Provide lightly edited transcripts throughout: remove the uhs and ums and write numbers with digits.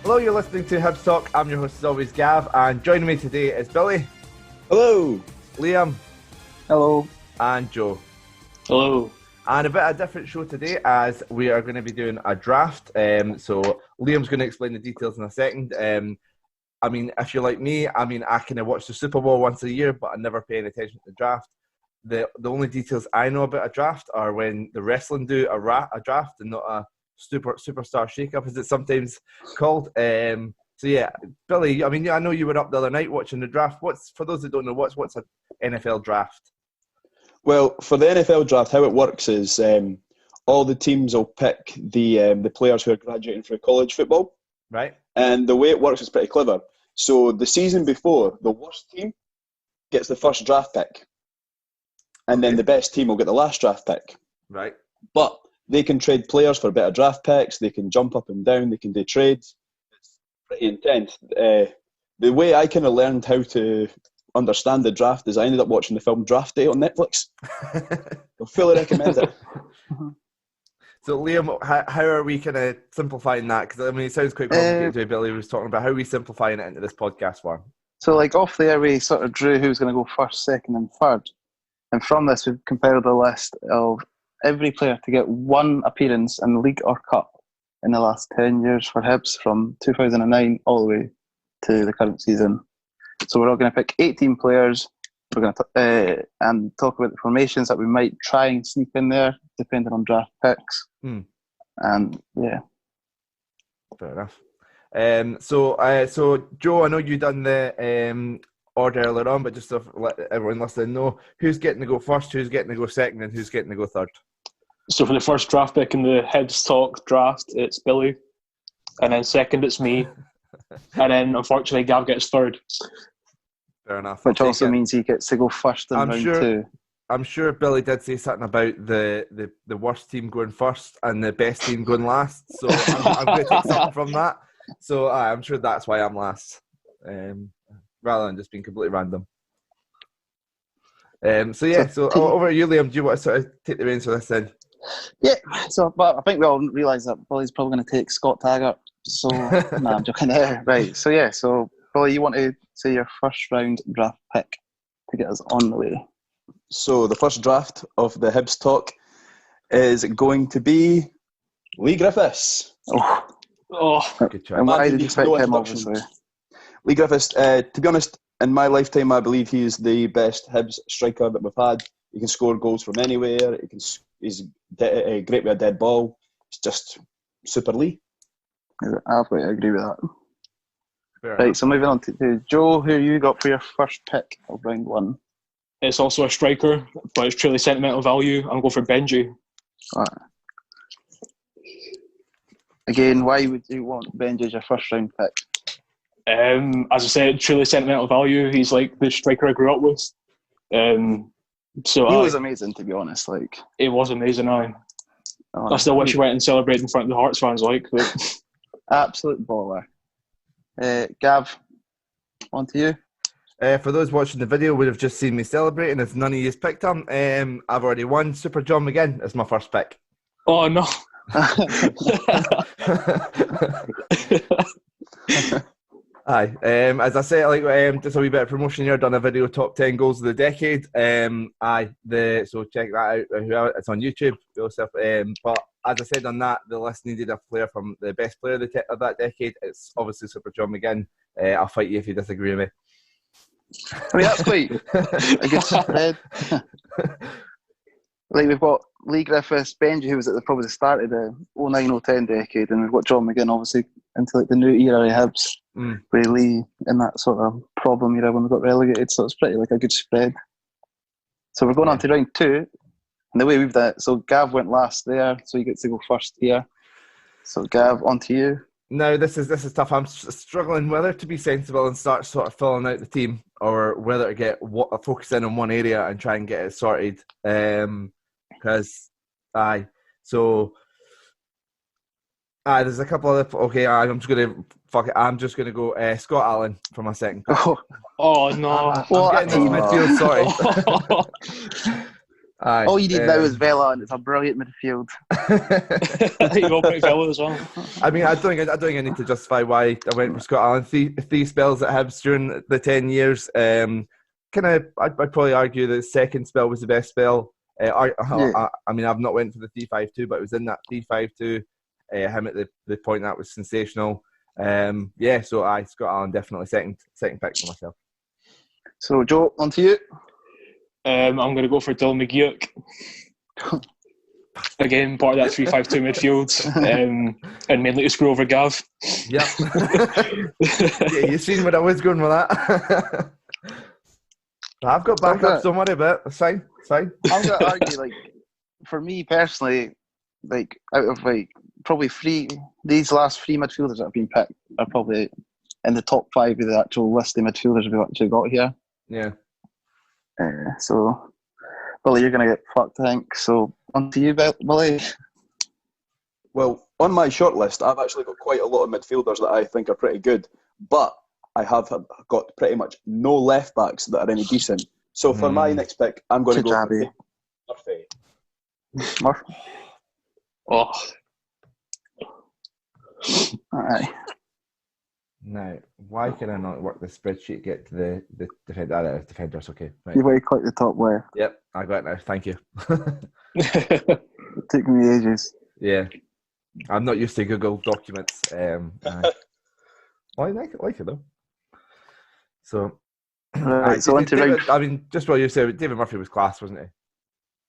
Hello, you're listening to Hibs Talk. I'm your host as always, Gav, and joining me today is Billy. Hello. Liam. Hello. And Joe. Hello. And a bit of a different show today as we are going to be doing a draft. So Liam's going to explain the details in a second. I mean, if you're like me, I kind of watch the Super Bowl once a year, but I never pay any attention to the draft. The only details I know about a draft are when the wrestling do a draft and not a superstar shake-up, as it's sometimes called. So yeah, Billy, I mean, I know you were up the other night watching the draft. For those that don't know, what's an NFL draft? Well, for the NFL draft, how it works is all the teams will pick the players who are graduating for college football. Right. And the way it works is pretty clever. So the season before, the worst team gets the first draft pick. And then the best team will get the last draft pick. Right. But they can trade players for better draft picks. They can jump up and down. They can do trades. It's pretty intense. The way I kind of learned how to understand the draft is I ended up watching the film Draft Day on Netflix. I fully recommend it. So Liam, how are we kind of simplifying that? Because I mean, it sounds quite complicated to Billy was talking about. How are we simplifying it into this podcast form? So like off the air, we sort of drew who's going to go first, second and third. And from this, we've compared a list of every player to get one appearance in the league or cup in the last 10 years for Hibs, from 2009 all the way to the current season. So we're all going to pick 18 players. We're going to and talk about the formations that we might try and sneak in there, depending on draft picks. And yeah, fair enough. So Joe, I know you done the order earlier on, but just to let everyone listening know, who's getting to go first, who's getting to go second, and who's getting to go third. So for the first draft pick in the Hibs Talk draft, it's Billy. And then second, it's me. And then, unfortunately, Gav gets third. Fair enough. Which also means he gets to go first in round two. I'm sure Billy did say something about the worst team going first and the best team going last. So I'm going to take something from that. So I'm sure that's why I'm last, rather than just being completely random. So over to you, Liam. Do you want to sort of take the reins for this then? Yeah, but I think we all realise that Billy's probably going to take Scott Taggart. So, nah, I'm joking there. Right, so Billy, you want to say your first round draft pick to get us on the way? So the first draft of the Hibs Talk is going to be Lee Griffiths. Oh, good choice. And why did you pick him, obviously? Lee Griffiths, to be honest, in my lifetime, I believe he's the best Hibs striker that we've had. He can score goals from anywhere. He's great with a dead ball. It's just super Lee. I absolutely agree with that. Fair right, enough. So moving on to Joe, who you got for your first pick of round one? it's also a striker, but it's truly sentimental value. I'm going for Benji. Right. Again, why would you want Benji as your first round pick? As I said, truly sentimental value. He's like the striker I grew up with. So he was amazing, to be honest. Like, it was amazing. I still wish he went and celebrated in front of the Hearts fans. But absolute baller. Gav, on to you. For those watching the video, would have just seen me celebrating. If none of you picked him, I've already won. Super John McGinn is my first pick. Oh no! Aye. As I said, just a wee bit of promotion here. Done a video, top 10 goals of the decade. So check that out. It's on YouTube. But as I said on that, the list needed a player from the best player of that decade. It's obviously Super John McGinn. I'll fight you if you disagree with me. I mean, that's quite a good spread. Like, we've got Lee Griffiths, Benji, who was at probably the start of the 09-010 decade, and we've got John McGinn, obviously, into like the new era of Hibs, with Lee in that sort of problem era when we got relegated. So it's pretty like a good spread. So we're going on to round two, and the way we've done it, so Gav went last there, so he gets to go first here. So Gav, on to you. Now, this is tough. I'm struggling whether to be sensible and start sort of filling out the team, or whether to focus in on one area and try and get it sorted. Because, there's a couple of I'm just gonna go Scott Allen for my second pick. Oh no! I'm getting this midfield sorted. Aye. All you need now is Vela, and it's a brilliant midfield. You all pick Villa as well. I mean, I don't think I need to justify why I went for Scott Allen. Three spells at Hibs during the 10 years. I'd probably argue that the second spell was the best spell. I mean, I've not went for the 3-5-2, but it was in that 3-5-2. Him at the point that was sensational. So Scott Allen definitely second pick for myself. So Joe, on to you. I'm going to go for Dylan McGeoch. Again, part of that 3-5-2 midfield, and mainly to screw over Gav. Yep. Yeah, you seen where I was going with that. I've got backups, don't worry about it. It's fine. I'm going to argue, for me personally, out of probably these last three midfielders that have been picked are probably in the top 5 of the actual list of midfielders we've actually got here. Yeah. So, Billy, you're going to get fucked, I think. So, on to you, Billy. Well, on my short list, I've actually got quite a lot of midfielders that I think are pretty good, but I have got pretty much no left backs that are any decent. So for my next pick, I'm going to go for Murphy. Murphy. Oh. Aye. Now, why can I not work the spreadsheet to get to the defender? Defenders, okay. Right. You've already clicked the top left. Yep, I got it now. Thank you. It took me ages. Yeah, I'm not used to Google documents. Well, I like it though. So, Right, so on to David, round. I mean, just what you said, David Murphy was class, wasn't he?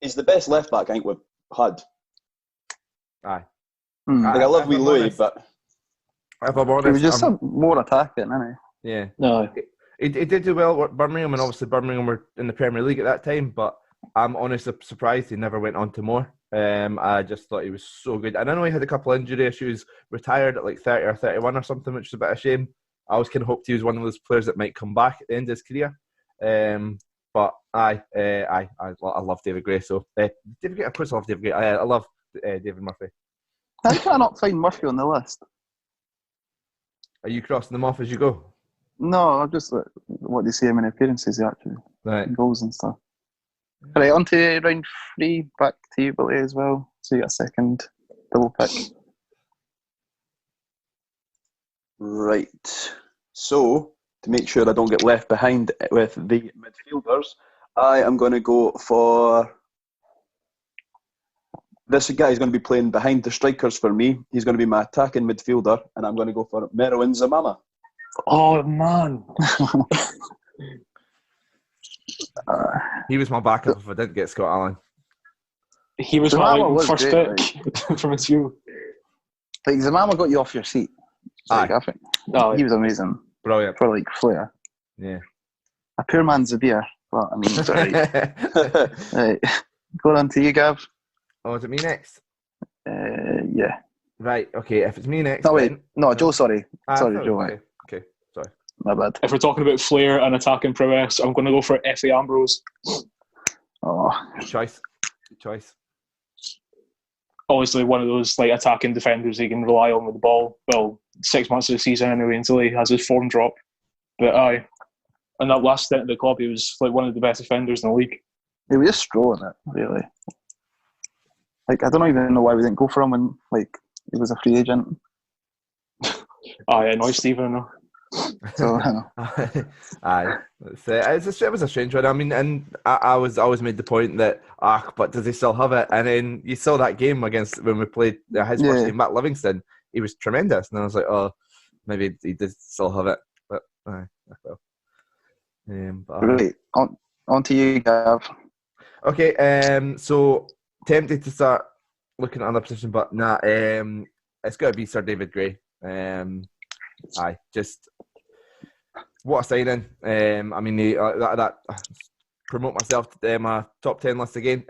He's the best left back I think we've had. Aye. I love wee Louis, but if I'm honest, He was just more attacking, isn't he? Yeah. No. He did do well at Birmingham, and obviously Birmingham were in the Premier League at that time, but I'm honestly surprised he never went on to more. I just thought he was so good. And I know he had a couple of injury issues, retired at 30 or 31 or something, which is a bit of a shame. I always kind of hoped he was one of those players that might come back at the end of his career. But I love David Gray. So David Gray, of course I love David Gray. I love David Murphy. How can I not find Murphy on the list? Are you crossing them off as you go? No, I'm just what do you see how many appearances he actually Right. goals and stuff. Right, on to round 3, back to you, Billy, as well. So you got a second double pick. right. So to make sure I don't get left behind with the midfielders, I am going to go for this guy is going to be playing behind the strikers for me. He's going to be my attacking midfielder, and I'm going to go for Merwin Zamama. Oh, man. He was my backup if I didn't get Scott Allen. He was Zamama my was first great, pick from his view. Zamama got you off your seat. Aye. I think Oh, he was amazing Brilliant. for flair. Yeah. A poor man's a beer, but I mean, it's alright. Right, going on to you, Gav. Oh, is it me next? Yeah. Right, okay, if it's me next... No, wait. then- No, Joe, sorry. Sorry, sorry, Joe. okay, sorry. My bad. if we're talking about flair and attacking prowess, I'm going to go for Effie Ambrose. Oh, Good choice. Obviously, one of those attacking defenders he can rely on with the ball. Well, 6 months of the season anyway, until he has his form drop. But aye, in that last stint at the club, he was one of the best defenders in the league. he was just strolling it, really. I don't even know why we didn't go for him when he was a free agent. Aye, it annoys Stephen, though. So Aye, it was a strange one. I mean, and I was always made the point that but does he still have it? And then you saw that game when we played his first game, Matt Livingston. He was tremendous, and I was like, oh, maybe he did still have it. But well. Right, on to you, Gav. Okay, so tempted to start looking at another position, but nah. It's got to be Sir David Gray. Just what a signing. I mean, that promote myself to my top 10 list again.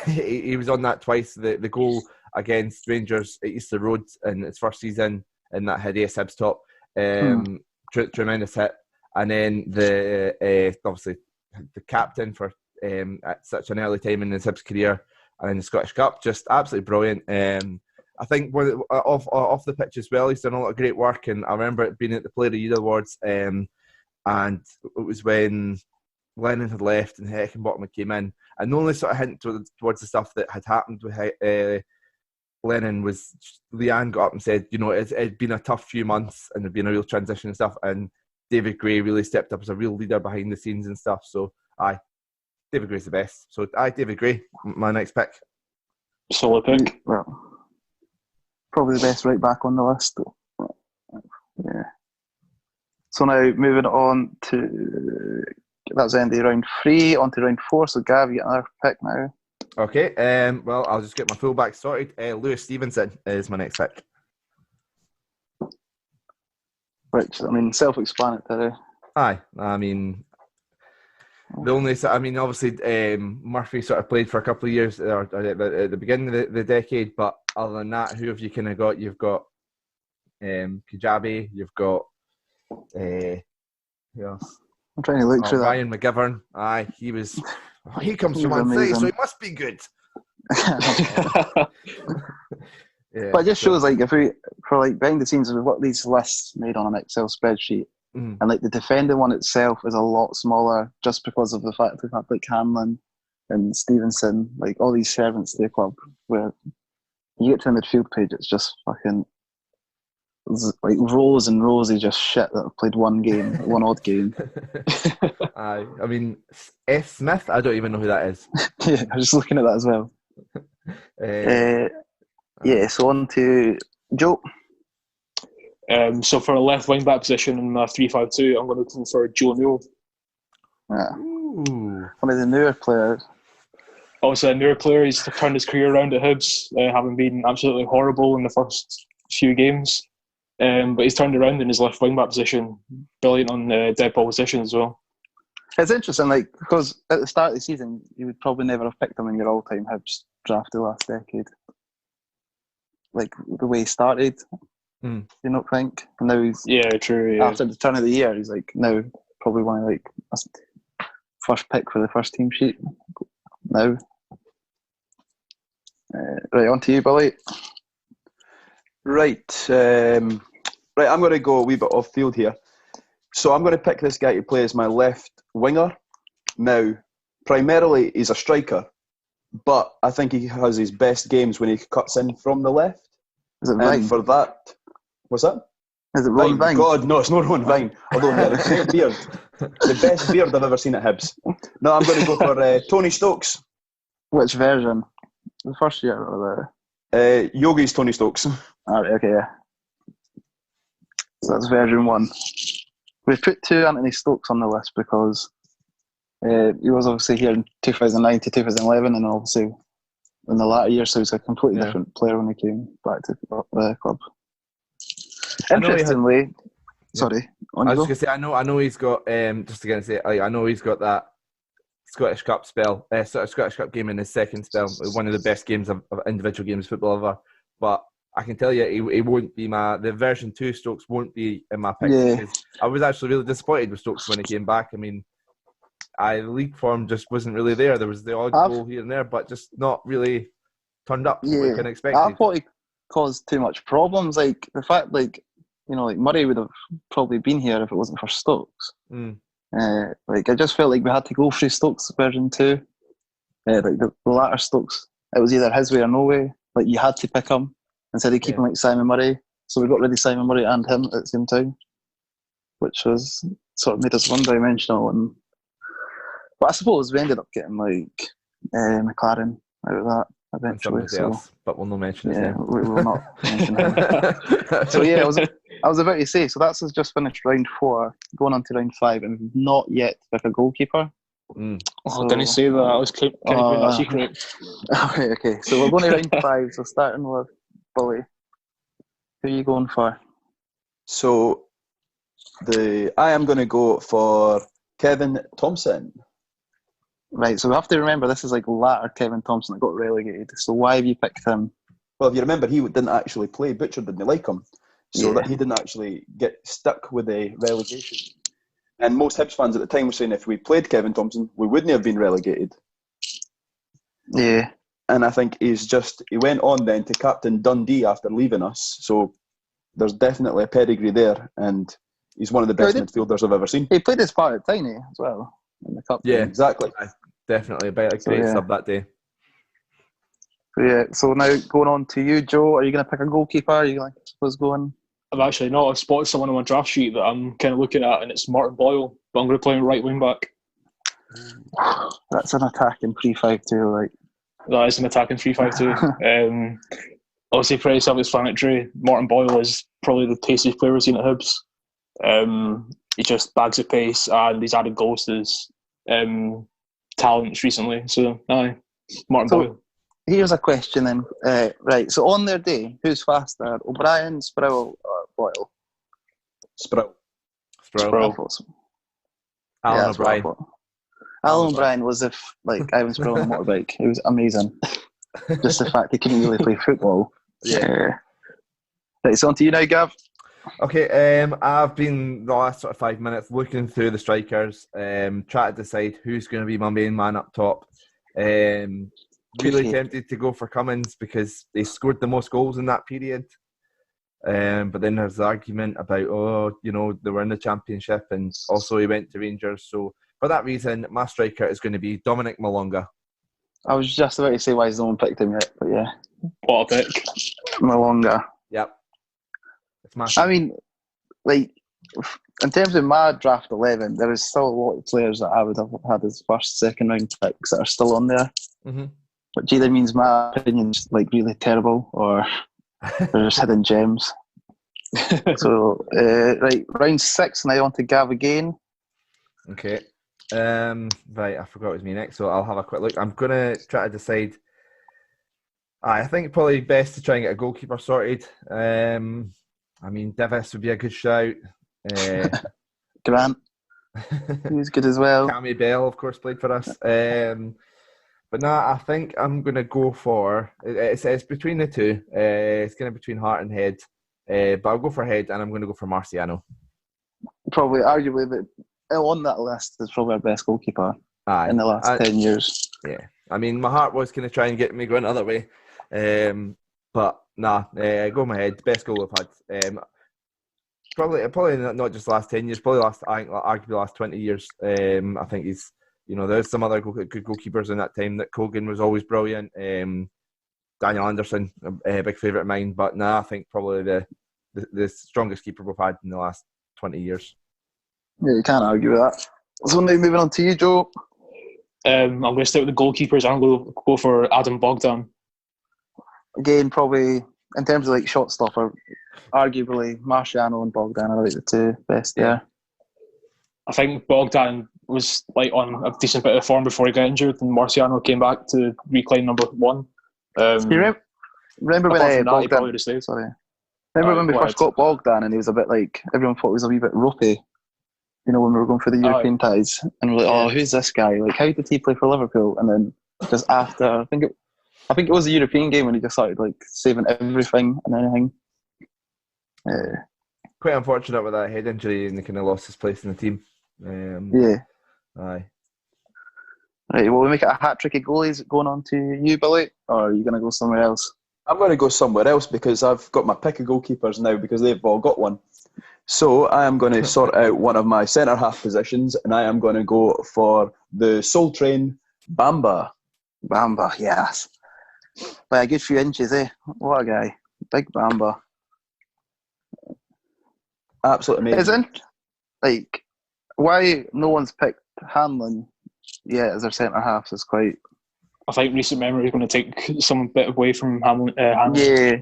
He was on that twice. The goal against Rangers at Easter Road in his first season in that hideous Hibs top. Tremendous hit. And then obviously the captain for at such an early time in his Hibs career and in the Scottish Cup, just absolutely brilliant. I think off the pitch as well, he's done a lot of great work, and I remember it being at the Player of the Year Awards, and it was when Lennon had left and Heckingbottom came in. And the only sort of hint towards the stuff that had happened with Lennon was Leanne got up and said, it'd been a tough few months and there'd been a real transition and stuff. And David Gray really stepped up as a real leader behind the scenes and stuff. So, David Gray's the best. So, David Gray, my next pick. Solid pick. Well, probably the best right back on the list. Yeah. So now moving on to that's the end of round 3, on to round 4. So Gav, you get another pick now. Okay. Well, I'll just get my fullback sorted. Lewis Stevenson is my next pick. Which, self-explanatory. Aye. Obviously, Murphy sort of played for a couple of years at the beginning of the decade, but other than that, who have you kind of got? You've got Kajabi, you've got who else? I'm trying to look through Ryan McGivern. Aye, he comes from Man City, so he must be good. Yeah, but it just shows, if we, for behind the scenes, we've got these lists made on an Excel spreadsheet. And the defending one itself is a lot smaller just because of the fact that we have Hanlon and Stevenson, all these servants to the club, where you get to the midfield page, it's just fucking rows and rows of just shit that have played one odd game. F. Smith, I don't even know who that is. Yeah, I was just looking at that as well. So on to Joe. So for a left wing back position in my 3-5-2, I'm going to go for Joe Newell. One of the newer players. Also a newer player. He's turned his career around at Hibs, having been absolutely horrible in the first few games. But he's turned around in his left wing back position. Brilliant on dead ball position as well. It's interesting, because at the start of the season, you would probably never have picked him in your all-time Hibs draft the last decade. The way he started. You not think? And now he's true. Yeah. After the turn of the year, he's now probably one of first pick for the first team sheet. Now, right, on to you, Billy. Right, I'm going to go a wee bit off field here. So I'm going to pick this guy to play as my left winger. Now, primarily he's a striker, but I think he has his best games when he cuts in from the left. Is it Vine? And for that, what's that? Is it Ron Vine? God, no, it's not Ron Vine. Although he had a great beard. The best beard I've ever seen at Hibs. No, I'm going to go for Tony Stokes. Which version? The first year or the... Yogi's Tony Stokes. Alright, okay, yeah. So that's version 1. We've put 2 Anthony Stokes on the list because he was obviously here in 2009 to 2011, and obviously in the latter years, so he's a completely different player when he came back to the club. Interestingly, sorry. I was just going to say, I know he's got, just again to say, I know he's got that Scottish Cup spell, Scottish Cup game in his second spell, one of the best games of individual games football ever. But I can tell you, he won't be the version 2 Stokes won't be in my pick. Yeah. Because I was actually really disappointed with Stokes when he came back. The league form just wasn't really there. There was the odd goal here and there, but just not really turned up what you can expect. I thought he caused too much problems. The fact, Murray would have probably been here if it wasn't for Stokes. I just felt like we had to go through Stokes version 2. The latter Stokes, it was either his way or no way. You had to pick him instead of keeping Simon Murray. So we got rid of Simon Murray and him at the same time, which was sort of made us one-dimensional. But I suppose we ended up getting McLaren out of that eventually. Else, but we'll not mention his name. We will not mention him. So I was about to say, so that's just finished round 4, going on to round 5, and we've not yet picked a goalkeeper. I didn't say that. I was kind of putting that secret. Okay. So we're going to round 5. So starting with Billy, who are you going for? So I am going to go for Kevin Thompson. Right, so we have to remember this is latter Kevin Thompson that got relegated. So why have you picked him? Well, if you remember, he didn't actually play. Butcher didn't like him. So that he didn't actually get stuck with the relegation. And most Hibs fans at the time were saying if we played Kevin Thompson, we wouldn't have been relegated. Yeah. And I think he went on then to captain Dundee after leaving us. So there's definitely a pedigree there. And he's one of the best midfielders I've ever seen. He played his part at Tiny as well. in the cup. Yeah, Exactly. definitely a great yeah. sub that day. So, yeah. So now going on to you, Joe. Are you going to pick a goalkeeper? Are you going to what's going? I've actually not. I've spotted someone on my draft sheet that I'm kind of looking at, and it's Martin Boyle. But I'm going to play him right wing back. That's an attacking 3-5-2. Like That is an attacking 3-5-2. Obviously, pretty self-explanatory. Martin Boyle is probably the tastiest player we've seen at Hibs. He just bags at pace, and he's added goals to his talents recently. So, aye, Martin Boyle. Here's a question then. Right, so on their day, who's faster, O'Brien, Sproul, or Boyle? Sprout. Sproul. Alan O'Brien. Alan O'Brien was if like Ivan Sproul on a motorbike. It was amazing. Just the fact he couldn't really play football. Yeah. Right, so on to you now, Gav. Okay, I've been the last sort of 5 minutes looking through the strikers, trying to decide who's going to be my main man up top. Really tempted to go for Cummins because they scored the most goals in that period. But then there's the argument about, they were in the Championship and also he went to Rangers. So for that reason, my striker is going to be Dominic Malonga. I was just about to say why has no one picked him yet, but yeah. What a pick. Malonga. Yep. It's massive. I mean, like, in terms of my draft 11, there is still a lot of players that I would have had as first, second round picks that are still on there. Mm-hmm. Which either means my opinion's like really terrible or they're just hidden gems. So, right, round 6 now on to Gav again. Okay. Right, I forgot it was me next, so I'll have a quick look. I'm going to try to decide. I think probably best to try and get a goalkeeper sorted. Davis would be a good shout. Grant, he was good as well. Cammy Bell, of course, played for us. But no, I think I'm going to go for... It's between the two. It's going to be between Hart and Head. But I'll go for Head, and I'm going to go for Marciano. Probably, arguably, on that list is probably our best goalkeeper in the last 10 years. Yeah. I mean, my heart was going to try and get me going another way. But nah, go my Head. Best goal I've had. Probably not just the last 10 years, probably arguably the last 20 years. I think he's... there's some other good goalkeepers in that time. Nick Cogan was always brilliant. Daniel Anderson, a big favourite of mine. But I think probably the strongest keeper we've had in the last 20 years. Yeah, you can't argue with that. So now moving on to you, Joe. I'm going to stick with the goalkeepers. I'm going to go for Adam Bogdan. Again, probably in terms of like shot stopper, arguably Marciano and Bogdan are like the two best there. I think Bogdan was like on a decent bit of form before he got injured, and Marciano came back to reclaim number one. You remember when Bogdan? Sorry, remember when we first got Bogdan, and he was a bit like everyone thought he was a wee bit ropey. When we were going for the European ties, and we're like, "Oh, who's this guy? Like, how did he play for Liverpool?" And then just after, I think it was a European game when he just started like saving everything and anything. Quite unfortunate with that head injury, and he kind of lost his place in the team. Aye. Right, well, we make it a hat-trick of goalies. Going on to you, Billy, or are you going to go somewhere else? I'm going to go somewhere else because I've got my pick of goalkeepers now because they've all got one. So I am going to sort out one of my centre-half positions, and I am going to go for the Soul Train Bamba. Bamba, yes. By a good few inches, eh? What a guy. Big Bamba. Absolutely amazing. Isn't like why no one's picked Hanlon yet as their centre halves is quite. I think recent memory is going to take some bit away from Hanlon. Yeah.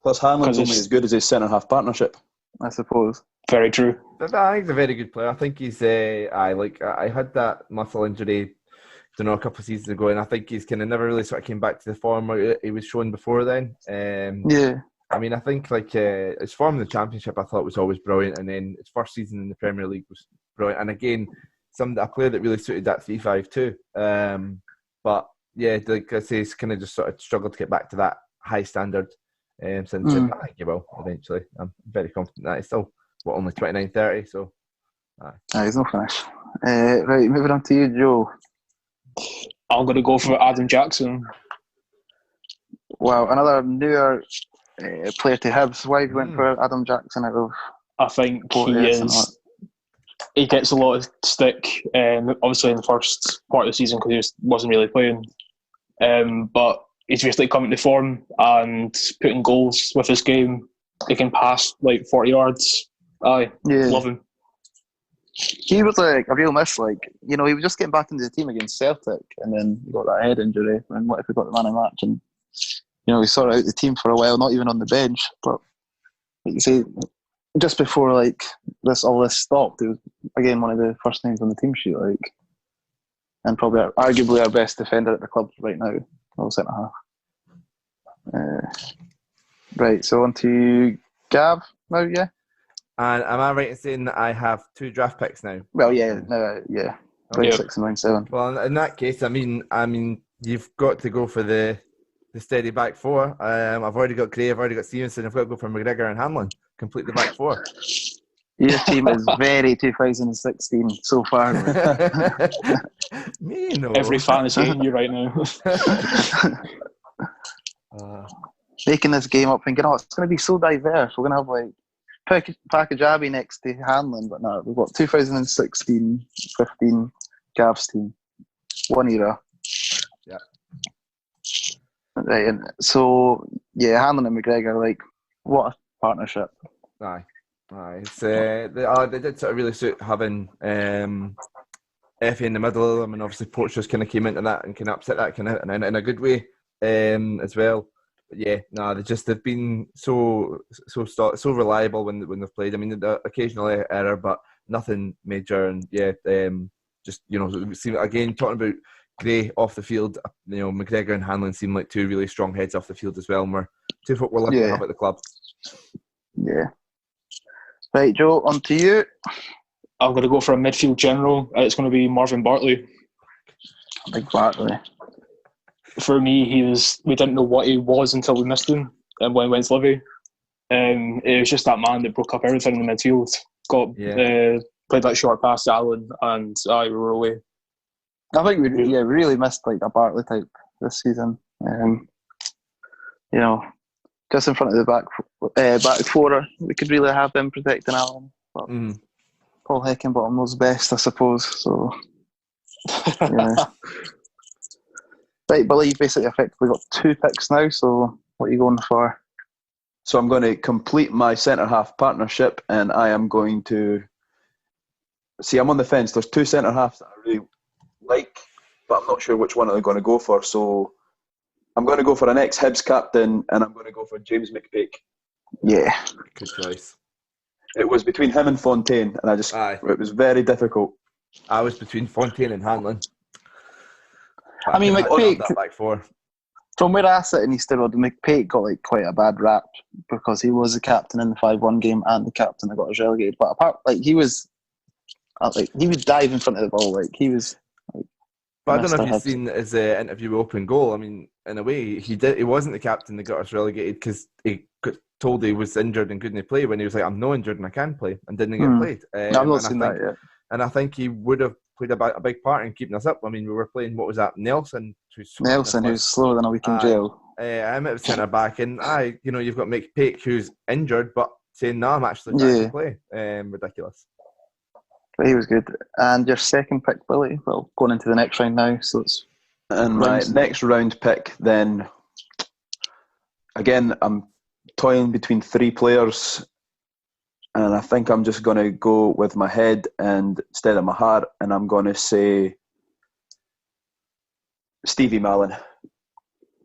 Plus, Hanlon's only as good as his centre half partnership, I suppose. Very true. I think he's a very good player. I think he's. I had that muscle injury, a couple of seasons ago, and I think he's kind of never really sort of came back to the form he was shown before then. I mean, I think his form in the Championship I thought was always brilliant, and then his first season in the Premier League was brilliant. And again, a player that really suited that 3-5-2. But yeah, like I say, he's kind of just sort of struggled to get back to that high standard since. I think he will eventually. I'm very confident that he's still only 29, 30. So he's no finish. Right, moving on to you, Joe. I'm going to go for Adam Jackson. Wow, another newer player to Hibs. Why have you went for Adam Jackson out of? I think he is he gets a lot of stick, obviously in the first part of the season because he wasn't really playing. But he's basically coming to form and putting goals with his game. He can pass like 40 yards. Aye, love him. He was like a real miss. Like, he was just getting back into the team against Celtic, and then he got that head injury. And what if he got the man of the match? And he sort of out the team for a while, not even on the bench. But like you say, just before like all this stopped, he was again one of the first names on the team sheet. Like, and probably arguably our best defender at the club right now, all centre half. Right, so on to Gav now, yeah. And am I right in saying that I have 2 draft picks now? Well, yeah, yeah. Round 6 and round 7. Well, in that case, I mean, you've got to go for the steady back 4. I've already got Gray, I've already got Stevenson. I've got to go for McGregor and Hanlon. Complete the back 4. Your team is very 2016 so far. Me, no. Every fan is hating you right now. Making this game up, thinking, it's going to be so diverse. We're going to have like Pakajabi next to Hanlon, but no, we've got 2016, 15 Gav's team. One era. Yeah. Right, and so, Hanlon and McGregor, like, what a partnership. Aye. It's, they did sort of really suit having Effie in the middle of them, and obviously Porch just kind of came into that and kind of upset that kind of in a good way as well. But they've been so reliable when they've played. I mean, the occasional error, but nothing major. And again, talking about Gray off the field, McGregor and Hanlon seem like 2 really strong heads off the field as well. And we're 2 folk we're lucky to have at the club. Yeah. Right, Joe, on to you. I'm going to go for a midfield general. It's going to be Marvin Bartley. Big Bartley. For me, we didn't know what he was until we missed him and when he went to Livy. It was just that man that broke up everything in the midfield. Played that short pass to Allen, and we were away. I think we really missed like a Bartley type this season. Just in front of the back 4, we could really have them protecting Allen. But Paul Heckingbottom knows best, I suppose. So, yeah. Right, but you've basically effectively got 2 picks now, so what are you going for? So I'm going to complete my centre-half partnership, and I am going to... See, I'm on the fence. There's 2 centre-halves that I really like, but I'm not sure which one I'm going to go for. So I'm going to go for an ex-Hibs captain, and I'm going to go for James McPake. Yeah. Good choice. It was between him and Fontaine, and it was very difficult. I was between Fontaine and Hanlon. I mean, McPake, that back 4. From where I sit in Easter Road, McPake got like quite a bad rap because he was the captain in the 5-1 game and the captain that got us relegated. But apart, he would dive in front of the ball, like he was. But I don't know if you've seen his interview with Open Goal. I mean, in a way, he wasn't the captain that got us relegated because he got told he was injured and couldn't play when he was like, I'm not injured and I can play, and didn't get played. I've not seen that yet. And I think he would have played a big part in keeping us up. I mean, we were playing, what was that, Nelson? Who's slower than a week in jail. I'm at centre back, and you've got McPake who's injured, but saying, no, I'm actually trying to play. Ridiculous. But he was good. And your second pick, Billy, well, going into the next round now, so it's... And my next round pick, then, again, I'm toying between 3 players, and I think I'm just going to go with my head and instead of my heart, and I'm going to say Stevie Mallon.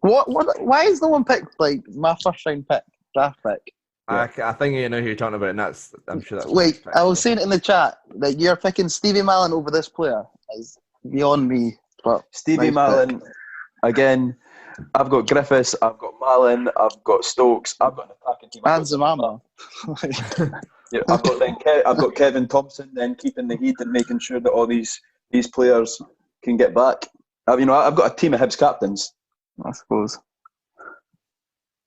What? Why is no one picked like my first round pick, draft pick? I think you know who you're talking about, and I'm sure that's... Wait, I was saying it in the chat that you're picking Stevie Mallon over this player is beyond me. But Stevie Mallon, again, I've got Griffiths, I've got Mallon, I've got Stokes, I've got an attacking team. And Zamama. I've got Kevin Thompson then keeping the heat and making sure that all these players can get back. I've got a team of Hibs captains. I suppose.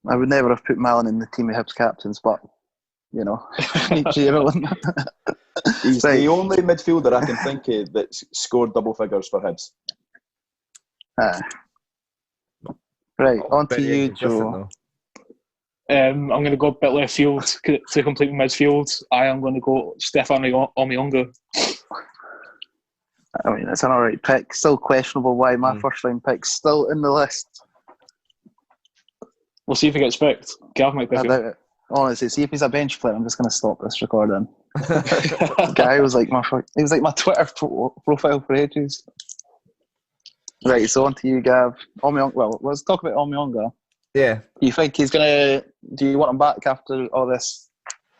I would never have put Mallon in the team of Hibs captains, but each year one. He's the only midfielder I can think of that's scored double figures for Hibs. Right, on to you, Joe. I'm going to go a bit left field to complete midfield. I am going to go Stefan Omiyonga. I mean, it's an alright pick. Still questionable why my first round pick's still in the list. We'll see if he gets picked. Gav might pick I him. doubt it. Honestly, see if he's a bench player, I'm just going to stop this recording. The guy was like my Twitter profile for ages. Right, so on to you, Gav. Well, let's talk about Omiyonga. Yeah. Do you think he's gonna? Do you want him back after all this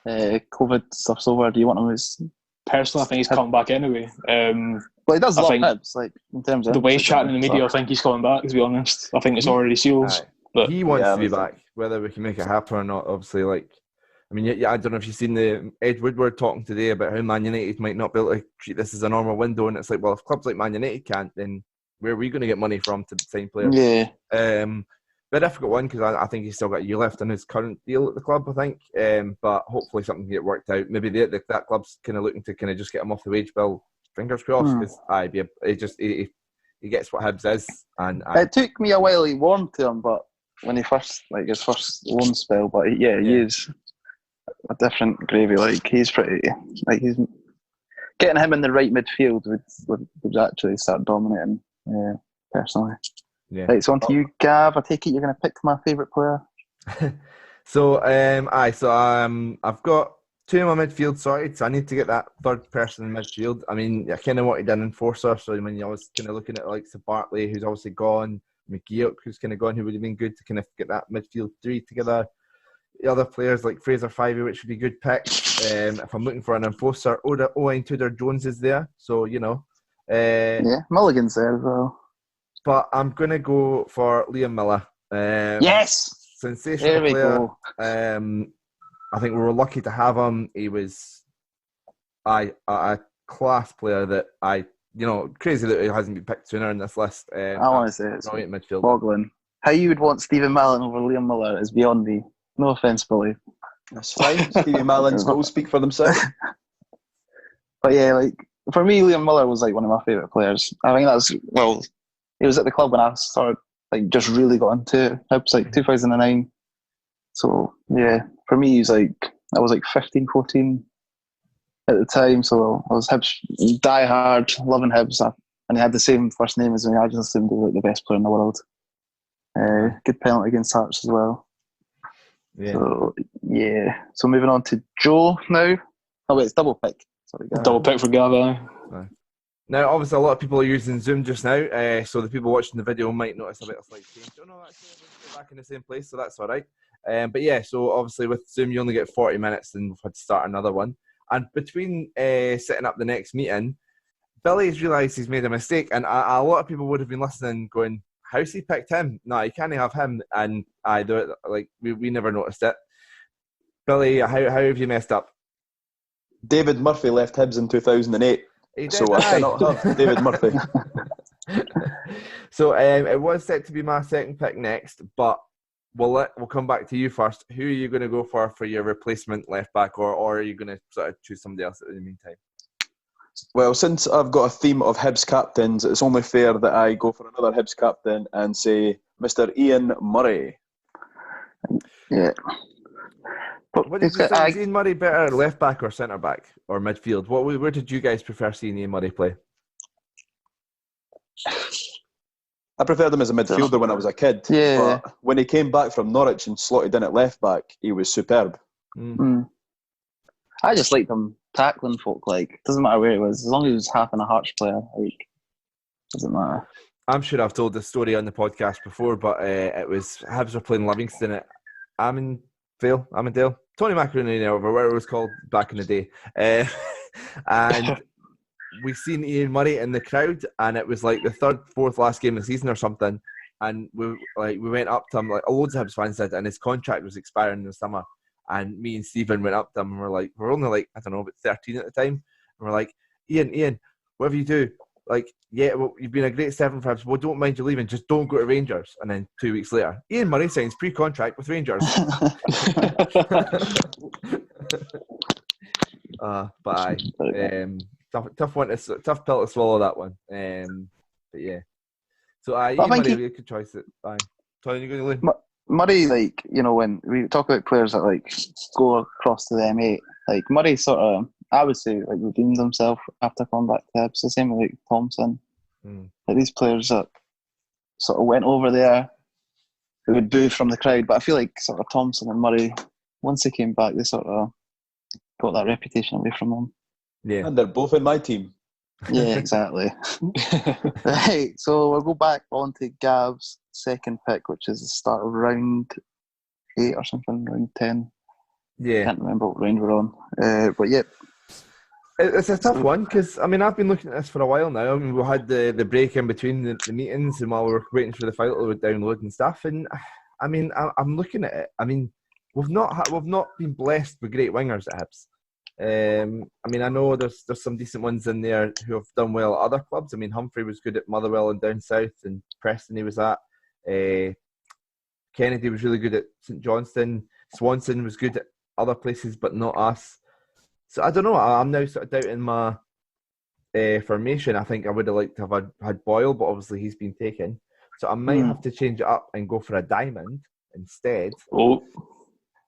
COVID stuff's over? Do you want him as? Personally, I think he's coming back anyway. Well, he does love Hibs, like in terms of the way he's chatting in the media. I think he's coming back. To be honest, I think it's already sealed. But he wants to be back, whether we can make it happen or not. Obviously, like, I mean, I don't know if you've seen the Ed Woodward talking today about how Man United might not be able to treat this as a normal window, and it's like, well, if clubs like Man United can't, then where are we going to get money from to sign players? Yeah. Bit difficult one because I think he's still got a year left on his current deal at the club, I think. But hopefully something can get worked out. Maybe that club's kind of looking to kind of just get him off the wage bill. Fingers crossed, because he gets what Hibs is. And it took me a while to warm to him, but when he first his first loan spell, but he is a different gravy. Like he's pretty, like he's getting him in the right midfield would actually start dominating. Personally. Yeah. Right, so on to you, Gav. I take it you're going to pick my favourite player. I've got two in my midfield sorted, so I need to get that third person in midfield. I mean, I kind of wanted an enforcer, so I mean, I was kind of looking at like Bartley, who's obviously gone, McGeoch, who's kind of gone, who would have been good to kind of get that midfield three together. The other players like Fraser Fivey, which would be good picks. If I'm looking for an enforcer, Owain Tudor-Jones is there, so you know. Mulligan's there as well. But I'm going to go for Liam Miller. Yes! Sensational player. I think we were lucky to have him. He was a class player that crazy that he hasn't been picked sooner in this list. I want to say it's midfield. boggling. How you would want Stephen Mallon over Liam Miller is beyond me. No offence, Billy. That's fine. Stephen Mallon's goals speak for themselves. But yeah, like for me, Liam Miller was like one of my favourite players. I think he was at the club when I started, like, just really got into Hibs, like 2009. So yeah, for me, I was like 15, 14 at the time. So I was Hibs die hard, loving Hibs, and he had the same first name as me. I just assumed he was like the best player in the world. Good penalty against Hearts as well. Yeah. So yeah. So moving on to Joe now. Oh wait, it's double pick. Sorry, guys. Double pick for Gav. Now, obviously, a lot of people are using Zoom just now, so the people watching the video might notice a bit of slight change. Oh no, actually, we're back in the same place, so that's all right. But yeah, so obviously with Zoom, you only get 40 minutes, and we've had to start another one. And between setting up the next meeting, Billy's realised he's made a mistake, and a lot of people would have been listening, going, "How's he picked him? No, you can't have him." And I do it like we never noticed it. Billy, how have you messed up? David Murphy left Hibs in 2008. So I cannot have David Murphy. So it was set to be my second pick next, but we'll come back to you first. Who are you going to go for your replacement left back, or are you going to sort of choose somebody else in the meantime? Well, since I've got a theme of Hibs captains, it's only fair that I go for another Hibs captain and say Mr. Ian Murray. Yeah. What did you think? Is Ian Murray better left back or centre back or midfield? Where did you guys prefer seeing Ian Murray play? I preferred him as a midfielder when I was a kid. Yeah. But when he came back from Norwich and slotted in at left back, he was superb. I just liked him tackling folk. Like, doesn't matter where he was, as long as he was half and a Hearts player. Like, doesn't matter. I'm sure I've told this story on the podcast before, but it was Hibs were playing Livingston at Armidale, Tony Macaroni over where it was called back in the day, and we seen Ian Murray in the crowd, and it was like the third, fourth last game of the season or something, and we went up to him, like loads of Hibs fans did, and his contract was expiring in the summer, and me and Stephen went up to him and we're only like, I don't know, about 13 at the time, and we're like, Ian, whatever you do, like, yeah, well, you've been a great seven for Hibs, well, don't mind you leaving, just don't go to Rangers. And then 2 weeks later, Ian Murray signs pre-contract with Rangers. But tough pill to swallow, that one. But yeah, so Ian Murray, really good choice. Tony, you going to leave? Murray, like, you know, when we talk about players that like go across to the M8, like Murray sort of, I would say, like redeemed himself after coming back to Hibs. The same with like Thompson. Like these players that sort of went over there, who would boo from the crowd. But I feel like sort of Thompson and Murray, once they came back, they sort of got that reputation away from them. Yeah. And they're both in my team. Yeah, exactly. Right, so we'll go back on to Gav's second pick, which is the start of round 8 or something, round 10. Yeah. Can't remember what round we're on. But yeah. It's a tough one because, I mean, I've been looking at this for a while now. I mean, we had the break in between the meetings and while we were waiting for the file to download and stuff. And, I mean, I'm looking at it. I mean, we've not been blessed with great wingers at Hibs. I mean, I know there's some decent ones in there who have done well at other clubs. I mean, Humphrey was good at Motherwell and down south, and Preston he was at. Kennedy was really good at St Johnstone. Swanson was good at other places, but not us. So I don't know. I'm now sort of doubting my formation. I think I would have liked to have had Boyle, but obviously he's been taken. So I might have to change it up and go for a diamond instead. Oh.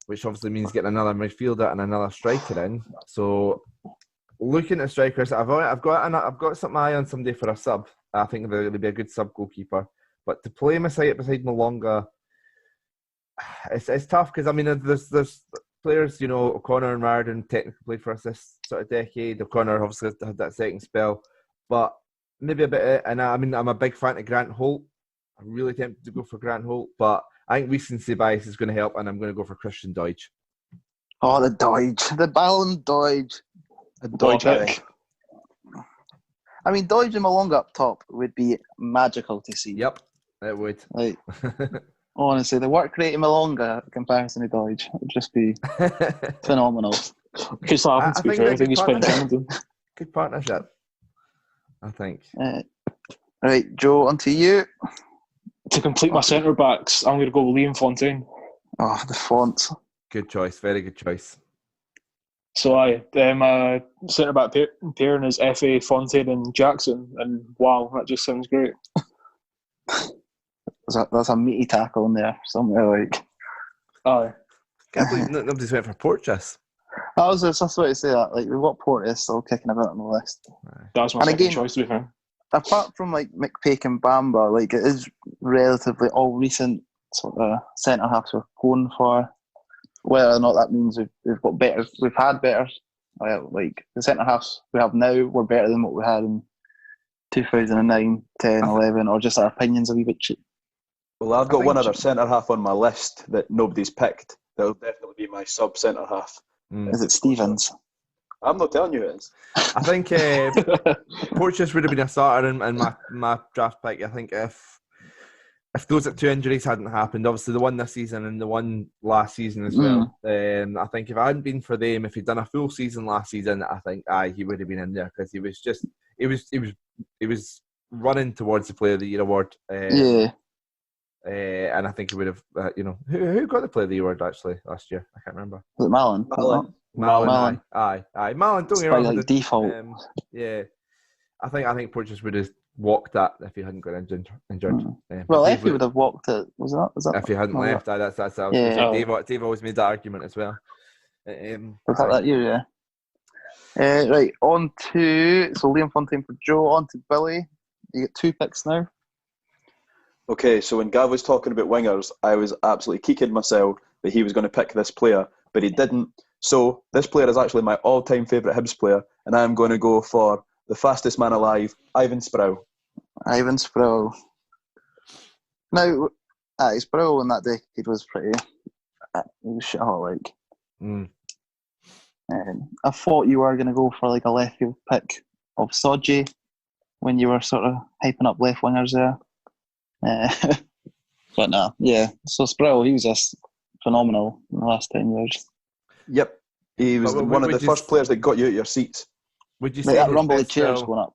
Which obviously means getting another midfielder and another striker in. So looking at strikers, I've got some eye on somebody for a sub. I think they'll be a good sub goalkeeper. But to play beside Malonga, it's tough because I mean there's players, you know, O'Connor and Rardon technically played for us this sort of decade. O'Connor obviously had that second spell, but maybe a bit. And I mean, I'm a big fan of Grant Holt. I'm really tempted to go for Grant Holt, but I think recency bias is going to help, and I'm going to go for Christian Deutsch. Oh, the Deutsch, the Ballon Deutsch. A Deutsch pick. I mean, Deutsch and Malonga up top would be magical to see. Yep, it would. Like, honestly, the work rate in Malonga in comparison to Deutsch would just be phenomenal. Because I think he's playing Hamilton. Good partnership, I think. Right, Joe, on to you. To complete my centre backs, I'm going to go with Liam Fontaine. Oh, the fonts. Good choice, very good choice. So my centre back pairing is FA, Fontaine, and Jackson, and wow, that just sounds great. That's a meaty tackle in there somewhere. Like, aye. Can't believe nobody's went for Porteous. I was just about to say that. Like, we've got Porteous still kicking about on the list. That's my second choice, to be fair. Apart from like McPake and Bamba, like it is relatively all recent sort of centre halves we're going for. Whether or not that means we've got better, we've had better. Like the centre halves we have now were better than what we had in 2009, 10, 11, or just our opinions a wee bit cheap. Well, I've got one other centre half on my list that nobody's picked. That'll definitely be my sub centre half. Is it Stevens? I'm not telling you it is. I think Porteous would have been a starter in my draft pick. I think if those 2 injuries hadn't happened, obviously the one this season and the one last season as well, I think if it hadn't been for them, if he'd done a full season last season, I think he would have been in there because he was running towards the Player of the Year award. And I think he would have, who got the Player of the Year award actually last year? I can't remember. Was it Malin? Malin. Aye. Malin, don't get me wrong. Like default. I think Porteous would have walked that if he hadn't got injured. Well, if he would have walked it, was that if he hadn't left? That's Dave always made that argument as well. Was that year? Yeah. Right, on to Liam Fontaine for Joe. On to Billy. You get 2 picks now. Okay, so when Gav was talking about wingers, I was absolutely kicking myself that he was going to pick this player, but he didn't. So this player is actually my all-time favourite Hibs player, and I'm going to go for the fastest man alive, Ivan Sproul. Ivan Sproul. Now, Sproul in that decade was pretty... he was shit hot, like. I thought you were going to go for like a left field pick of Soji when you were sort of hyping up left wingers there. But no, yeah. So Sproul, he was just phenomenal in the last 10 years. Yep. He was one of the first players that got you out of your seats. Would you like say that rumble of chairs going up?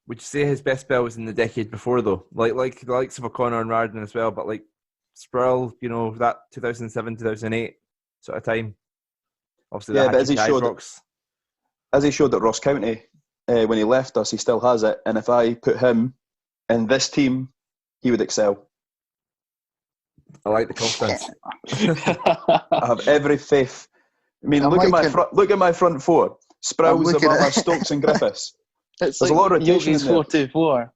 Would you say his best spell was in the decade before though? Like the likes of O'Connor and Rardon as well, but like Sproul, that 2007, 2008 sort of time. Obviously, but as he showed at Ross County when he left us, he still has it. And if I put him in this team, he would excel. I like the confidence. I have every faith. I mean, look at my front four: Sprouse, Zamama, Stokes, and Griffiths. It's There's like a lot of rotation in there. 4-2-4.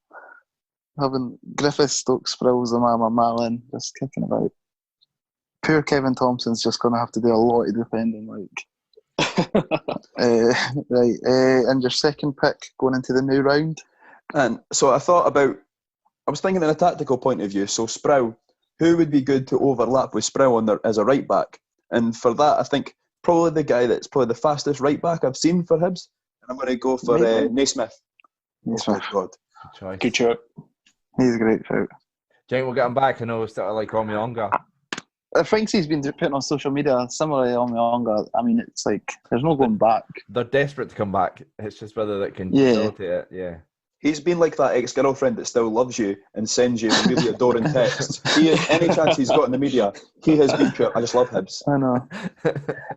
Having Griffiths, Stokes, Sprouse, Zamama, Malin just kicking about. Poor Kevin Thompson's just going to have to do a lot of defending. Right, and your second pick going into the new round. And so I was thinking in a tactical point of view. So Sprouse, who would be good to overlap with Sprouse as a right back? And for that, I think probably the guy that's probably the fastest right back I've seen for Hibs. And I'm going to go for Naismith. Naismith. Oh, God. Good choice. Good job. He's a great shout. Do you think we'll get him back? I know it's sort of like Omiyonga. I think he's been putting on social media similarly on Myonga. I mean, it's like there's no going back. They're desperate to come back. It's just whether they can Yeah. facilitate it. Yeah. He's been like that ex-girlfriend that still loves you and sends you really adoring texts. Any chance he's got in the media, he has been pure. I just love Hibs. I know.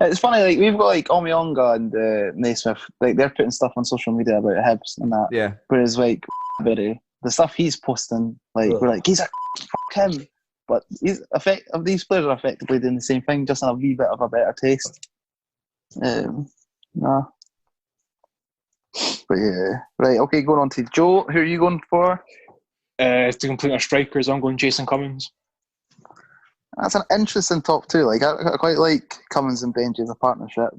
It's funny, like we've got like Omiyonga and Naismith, like they're putting stuff on social media about Hibs and that. Yeah. Whereas like the stuff he's posting, like we're like, he's a fuck him. But these players are effectively doing the same thing, just in a wee bit of a better taste. Nah. But yeah. Right, okay, going on to Joe. Who are you going for? To complete our strikers, I'm going Jason Cummins. That's an interesting top two. Like I quite like Cummins and Benji as a partnership.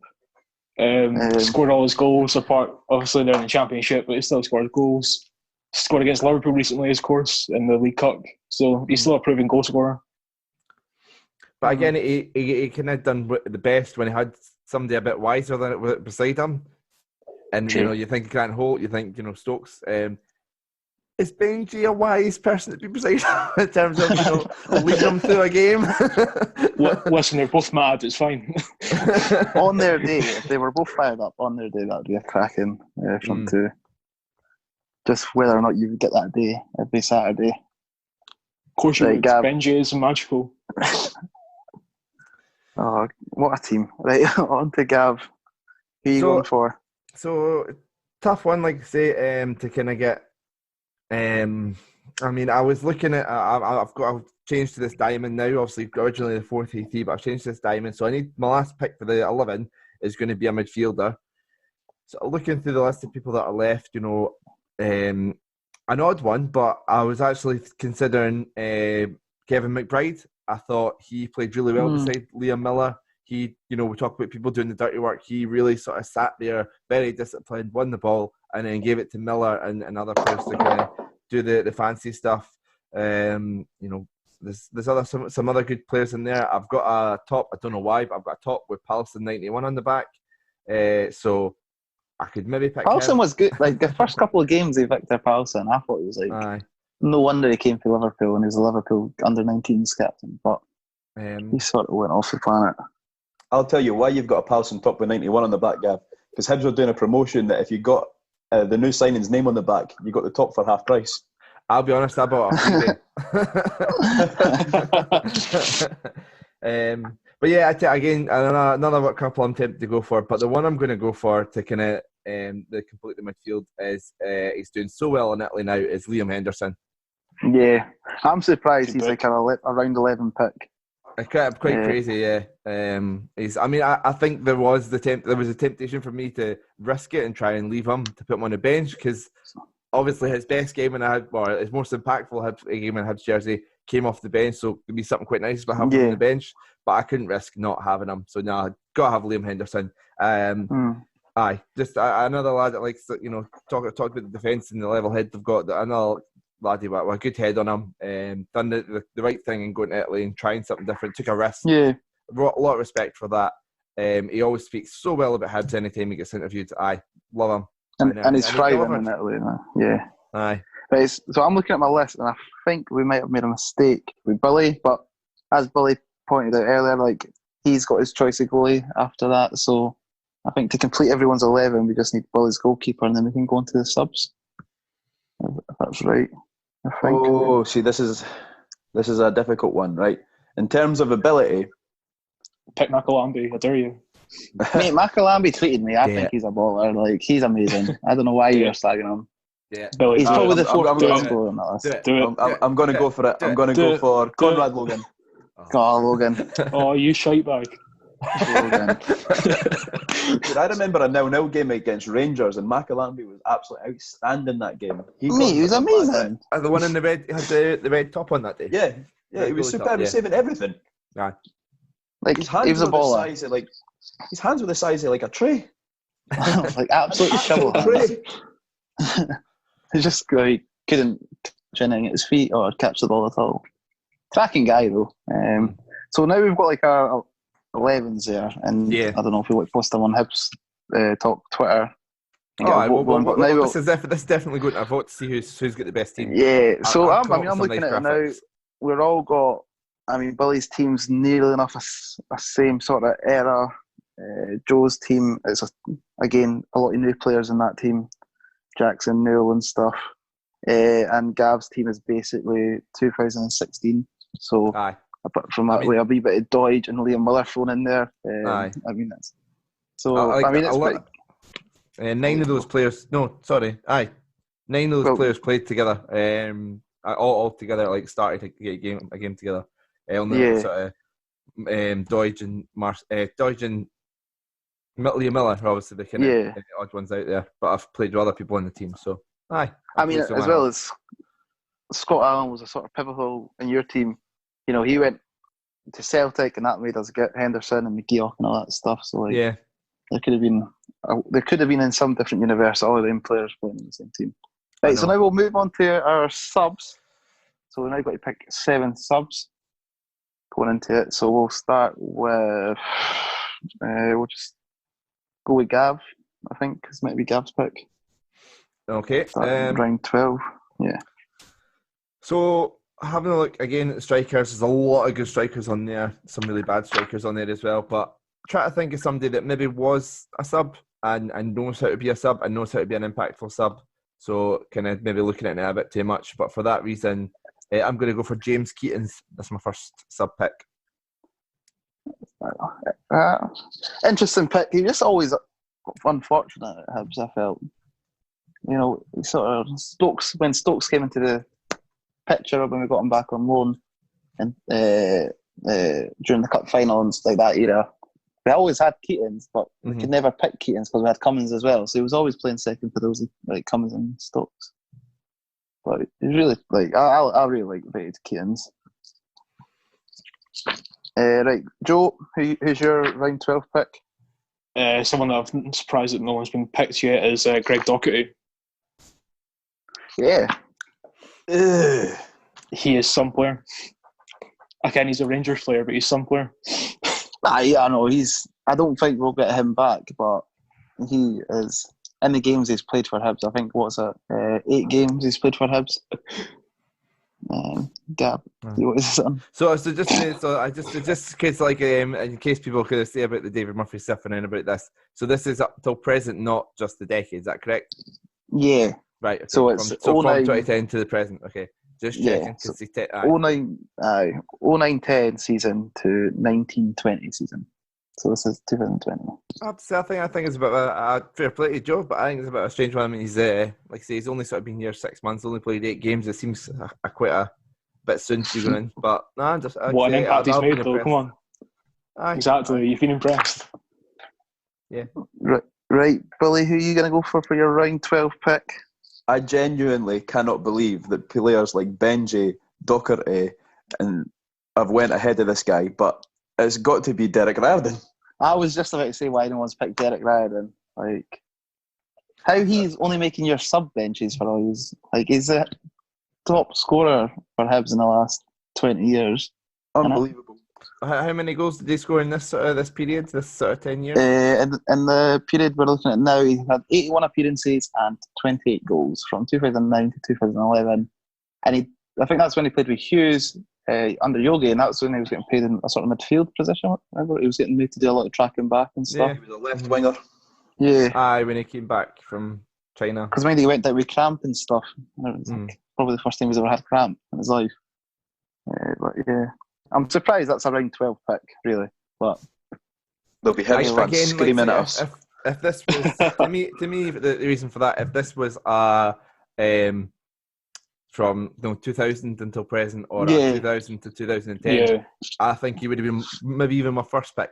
Scored all his goals apart. Obviously, they're in the Championship, but he still scored goals. Scored against Liverpool recently, of course, in the League Cup. So he's still a proven goal scorer. But again, he kind of done the best when he had somebody a bit wiser than beside him. And, True. you think Grant Holt, you think, Stokes. Is Benji a wise person to be beside him in terms of, leading him through a game? Listen, they're both mad. It's fine. On their day, if they were both fired up on their day, that would be a cracking front two. Just whether or not you would get that day every Saturday. Of course you Right, would. Gab. Benji is magical. Oh, what a team. Right, on to Gav. Who are you going for? So, tough one, like I say, to kind of get... I mean, I was looking at... I've changed to this diamond now. Obviously, originally the 4-3-3, but I've changed to this diamond. So I need... My last pick for the 11 is going to be a midfielder. So looking through the list of people that are left, an odd one, but I was actually considering Kevin McBride. I thought he played really well beside Liam Miller. He, we talk about people doing the dirty work. He really sort of sat there, very disciplined, won the ball, and then gave it to Miller and other players to kind of do the fancy stuff. There's some other good players in there. I've got a top, I don't know why, but I've got a top with Palston 91 on the back. So I could maybe pick Palston him. was good. Like the first couple of games of Victor Palston, I thought he was no wonder he came to Liverpool and he was a Liverpool under-19s captain, but he sort of went off the planet. I'll tell you why you've got a Palston top with 91 on the back, Gav. Because Hibs were doing a promotion that if you got the new signing's name on the back, you got the top for half price. I'll be honest, I bought a freebie. But yeah, again, another couple I'm tempted to go for. But the one I'm going to go for to kind of complete the midfield is he's doing so well in Italy now is Liam Henderson. Yeah, I'm surprised he's like a round 11 pick. Quite crazy, yeah. I think there was a temptation for me to risk it and try and leave him to put him on the bench because obviously his best game his most impactful game in Hibs jersey came off the bench, so it'd be something quite nice to have him on the bench. But I couldn't risk not having him, so now gotta have Liam Henderson. Just another lad that likes to, talk about the defence and the level head they've got. Another laddie with a good head on him, done the right thing and going to Italy and trying something different. Took a risk. Yeah, a lot of respect for that. He always speaks so well about Hibs anytime he gets interviewed. Love him. And he's thriving in Italy now. Yeah. Aye. Right, so I'm looking at my list and I think we might have made a mistake with Billy, but as Billy pointed out earlier, like he's got his choice of goalie after that, so I think to complete everyone's 11 we just need Billy's goalkeeper and then we can go into the subs. If that's right, I think. Oh, see, this is a difficult one, right? In terms of ability, pick Macalambi, I dare you. Mate, Macalambi tweeted me. I think he's a baller. Like he's amazing. I don't know why you're slagging him. Yeah, Billy, he's probably the fourth I'm best goalie on that list. I'm going to go for it. I'm going to go for Conrad Logan. Logan. Oh, you shite bag. Logan. Dude, I remember a 0-0 game against Rangers, and McAlambie was absolutely outstanding that game. He was amazing. The one in the red had the red top on that day. Yeah, he was superb. Top, He was saving everything. Yeah. Like his hands he was a were the baller. size of his hands were the size of like a tray. Like absolutely shovel hands. Tray. He just like couldn't touch anything at his feet or catch the ball at all. Cracking guy though. So now we've got like our 11s there, and I don't know if we want to post them on Hibs Talk Twitter. This is definitely going to a vote to see who's got the best team. Yeah, so I'm looking at it now. We're all got. I mean, Billy's team's nearly enough a same sort of era. Joe's team, it's again a lot of new players in that team. Jackson, Newell and stuff. And Gav's team is basically 2016. So apart from that, with a wee bit of Doidge and Liam Miller thrown in there. I mean, that's so. It's pretty. 9 of those players. No, sorry. 9 of those players played together. All together, like started a game together. Sort of Doidge and Liam Miller are obviously the kind of odd ones out there. But I've played with other people on the team, so as well as Scott Allen was a sort of pivotal in your team. You know, he went to Celtic, and that made us get Henderson and McGeoch and all that stuff. So there could have been in some different universe all of them players playing in the same team. Right, so now we'll move on to our subs. So we've now got to pick 7 subs going into it. So we'll start with we'll just go with Gav. I think because it might be Gav's pick. Okay. Round 12. Yeah. So having a look again at the strikers, there's a lot of good strikers on there, some really bad strikers on there as well. But try to think of somebody that maybe was a sub and knows how to be a sub and knows how to be an impactful sub. So kind of maybe looking at it a bit too much. But for that reason, I'm going to go for James Keatons. That's my first sub pick. Interesting pick. He just always unfortunate at Hibs, I felt. You know, sort of when Stokes came into the picture when we got him back on loan and during the cup final and like that era, we always had Keatons, but we could never pick Keatons because we had Cummins as well. So he was always playing second for those like Cummins and Stokes. But he really I really rated Keatons. Right, Joe, who's your round 12 pick? Someone that I'm surprised that no one's been picked yet is Greg Docherty. Yeah. He is some player. Again, he's a Rangers player, but he's some player. I know. I don't think we'll get him back, but he is in the games he's played for Hibs. I think 8 games he's played for Hibs. Gab, what is it? So just in case in case people could say about the David Murphy stuff and about this. So this is up till present, not just the decade. Is that correct? Yeah. Right. Okay. So it's from 2010 to the present. Okay. Just checking. Yeah, 09-10 season to 19-20 season. So this is 2020. I think it's about a fair play to Joe, but I think it's about a strange one. I mean, he's like I say, he's only sort of been here 6 months, only played 8 games. It seems quite a bit soon to be going in. But no, what an impact he's made, though. Come on. Exactly. You've been impressed. Yeah. Right, Billy, who are you going to go for your round 12 pick? I genuinely cannot believe that players like Benji, Docherty, and I've went ahead of this guy, but it's got to be Derek Riordan. I was just about to say why no one's picked Derek Riordan. Like, how he's only making your sub benches for all his... Like, he's a top scorer for Hibs in the last 20 years. Unbelievable. How many goals did he score in this period, this sort of 10 years? In the period we're looking at now, he had 81 appearances and 28 goals from 2009 to 2011. And I think that's when he played with Hughes under Yogi, and that's when he was getting paid in a sort of midfield position. Remember, he was getting made to do a lot of tracking back and stuff. Yeah, he was a left winger. Yeah. Aye, when he came back from China. Because when he went out with cramp and stuff, it was like probably the first time he's ever had cramp in his life. But yeah, I'm surprised that's a round 12 pick, really. But there'll be Hibs fans screaming at us. If this was to me, the reason for that, if this was a from 2000 until present, or Yeah. 2000 to 2010, Yeah. I think he would have been maybe even my first pick.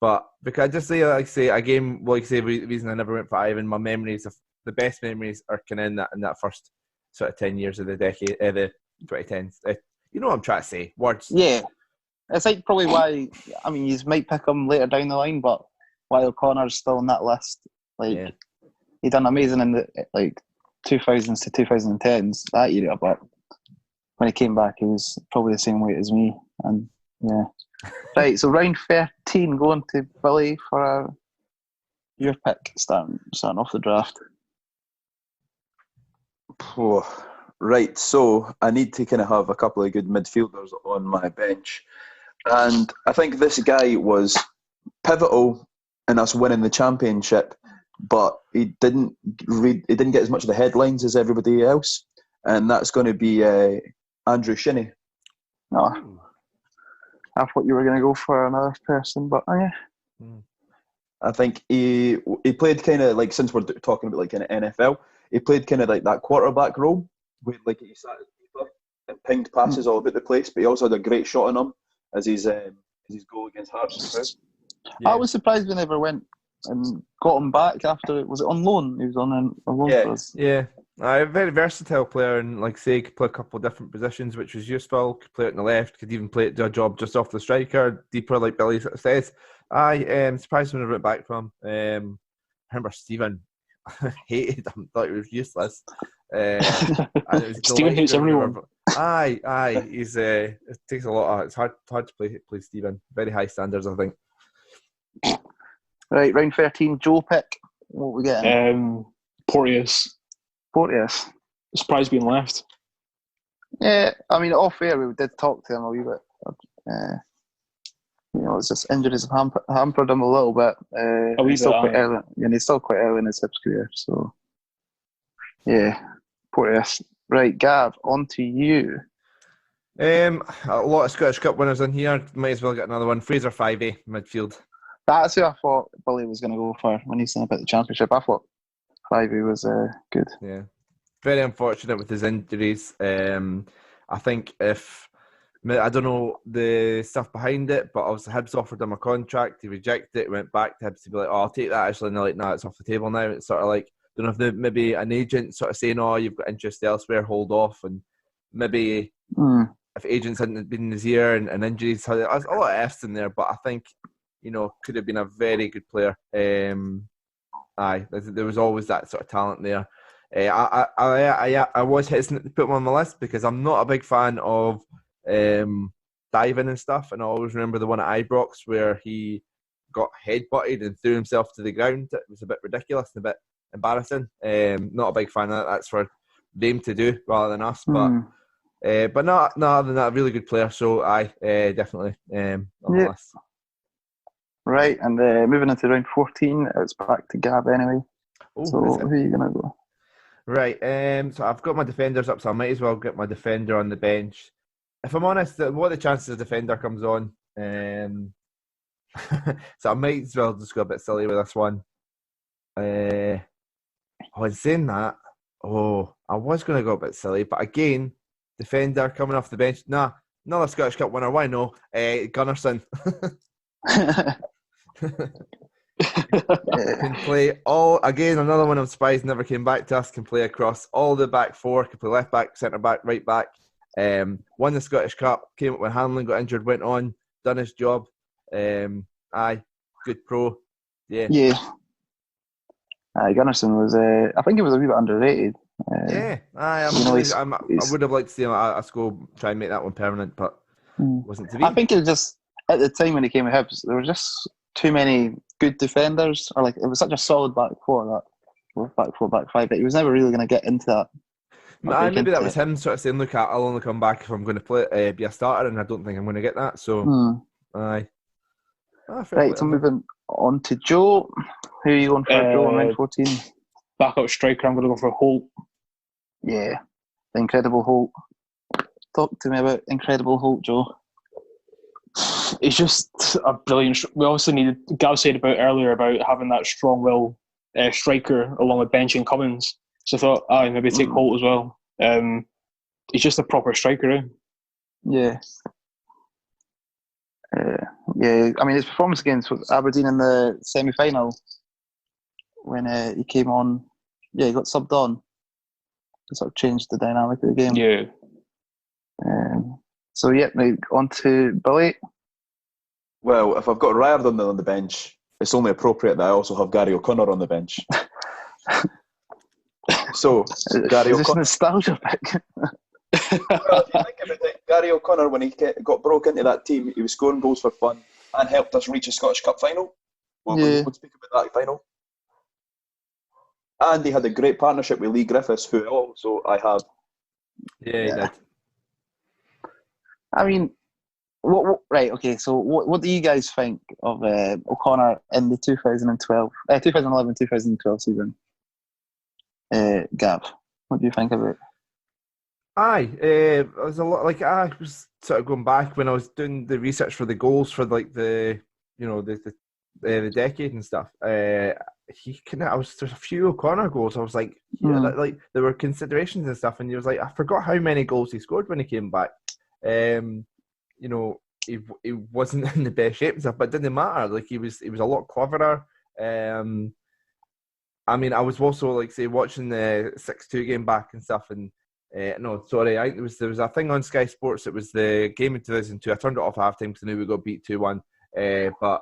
But because I just say, a game, the reason I never went for Ivan, my memories of the best memories are kind of in that first sort of 10 years of the decade, the 2010s. You know what I'm trying to say? Words. Yeah. It's like probably why, I mean, you might pick him later down the line, but why O'Connor's still on that list. Like, he done amazing in the 2000s to 2010s, that era, but when he came back, he was probably the same weight as me. And yeah. Right, so round 13, going to Billy for your pick, starting off the draft. Oh, right, so I need to kind of have a couple of good midfielders on my bench. And I think this guy was pivotal in us winning the championship, but he didn't get as much of the headlines as everybody else. And that's going to be Andrew Shinnie. No. I thought you were going to go for another person, but yeah. I think he played kind of like, since we're talking about like kind of NFL, he played kind of like that quarterback role, where like he sat at the keeper and pinged passes all about the place, but he also had a great shot on him as his goal against Hearts. I was surprised we never went and got him back after. Was it on loan? He was on a loan for us. Yeah. A very versatile player, and like say, could play a couple of different positions, which was useful. Could play it on the left, could even play it do a job just off the striker, deeper, like Billy says. I surprised when I went back from. I remember Stephen hated him, thought he was useless. And it was Stephen hates everyone. He's it takes a lot. It's hard to play Stephen. Very high standards, I think. Right, round 13, Joe pick. What we getting? Porteous. Surprised being left. Yeah, I mean, off air we did talk to him a wee bit. It's just injuries have hampered him a little bit. He's still quite early, and he's still quite early in his Hibs career. So, yeah, Porteous. Right, Gav, on to you. A lot of Scottish Cup winners in here. Might as well get another one. Fraser 5A midfield. That's who I thought Billy was going to go for when he said about the championship. I thought 5A was good. Yeah, very unfortunate with his injuries. I think I don't know the stuff behind it, but obviously Hibs offered him a contract. He rejected it. Went back to Hibs to be like, "Oh, I'll take that." Actually, and they're like, "No, it's off the table now." It's sort of like, don't know if maybe an agent sort of saying, "Oh, you've got interest elsewhere, hold off," and maybe if agents hadn't been in his ear and injuries, a lot of F's in there. But I think could have been a very good player. There was always that sort of talent there. I was hesitant to put him on my list because I'm not a big fan of diving and stuff, and I always remember the one at Ibrox where he got headbutted and threw himself to the ground. It was a bit ridiculous and a bit embarrassing. Not a big fan of that. That's for them to do rather than us. But no, other than that, a really good player. So definitely on the list. Right, and moving into round 14, it's back to Gab anyway. So who are you going to go? Right, so I've got my defenders up, so I might as well get my defender on the bench. If I'm honest, what are the chances a defender comes on? So I might as well just go a bit silly with this one. In saying that, I was going to go a bit silly, but again, defender coming off the bench. Nah, another Scottish Cup winner, why no? Gunnarsson. Can play another one of Spies never came back to us, can play across all the back four, can play left back, centre back, right back. Won the Scottish Cup, came up when Hanlon got injured, went on, done his job. Good pro. Yeah. Gunnarsson was I think he was a wee bit underrated. I would have liked to see him at school try and make that one permanent, but wasn't to be. I think it was just at the time when he came to Hibs, there were just too many good defenders, or like it was such a solid back four, back five, but he was never really going to get into that. Maybe that was him sort of saying, "Look, I'll only come back if I'm going to play, be a starter, and I don't think I'm going to get that." So, right. So moving on to Joe. Who are you going for, Joe, on round 14? Backup striker. I'm going to go for Holt. Yeah, the Incredible Holt. Talk to me about Incredible Holt, Joe. He's just a brilliant. We also needed. Gav said earlier about having that strong will striker along with Bench and Cummins. So I thought, maybe take Holt as well. He's just a proper striker. Yeah. Yeah, I mean, his performance against Aberdeen in the semi-final when he came on, he got subbed on. It sort of changed the dynamic of the game. Yeah. So, right, on to Billy. Well, if I've got Riordan on the bench, it's only appropriate that I also have Gary O'Connor on the bench. So, Gary Is this O'Connor. nostalgia pick? Well, if you think about it, Gary O'Connor, when he got broke into that team, he was scoring goals for fun and helped us reach a Scottish Cup final. We'll speak about that final. And he had a great partnership with Lee Griffiths, who also I have. Yeah, he did. I mean, right, okay, so what do you guys think of O'Connor in the 2011-2012 season? Gav, what do you think of it? It was a lot. Like, I was sort of going back when I was doing the research for the goals for like the decade and stuff. There's a few O'Connor goals. I was like, like there were considerations and stuff, and he was like, I forgot how many goals he scored when he came back. He wasn't in the best shape and stuff, but it didn't matter. Like, he was a lot cleverer. I mean, I was also watching the 6-2 game back and stuff, and I think there was a thing on Sky Sports. It was the game in 2002. I turned it off half time because I knew we got beat 2-1. But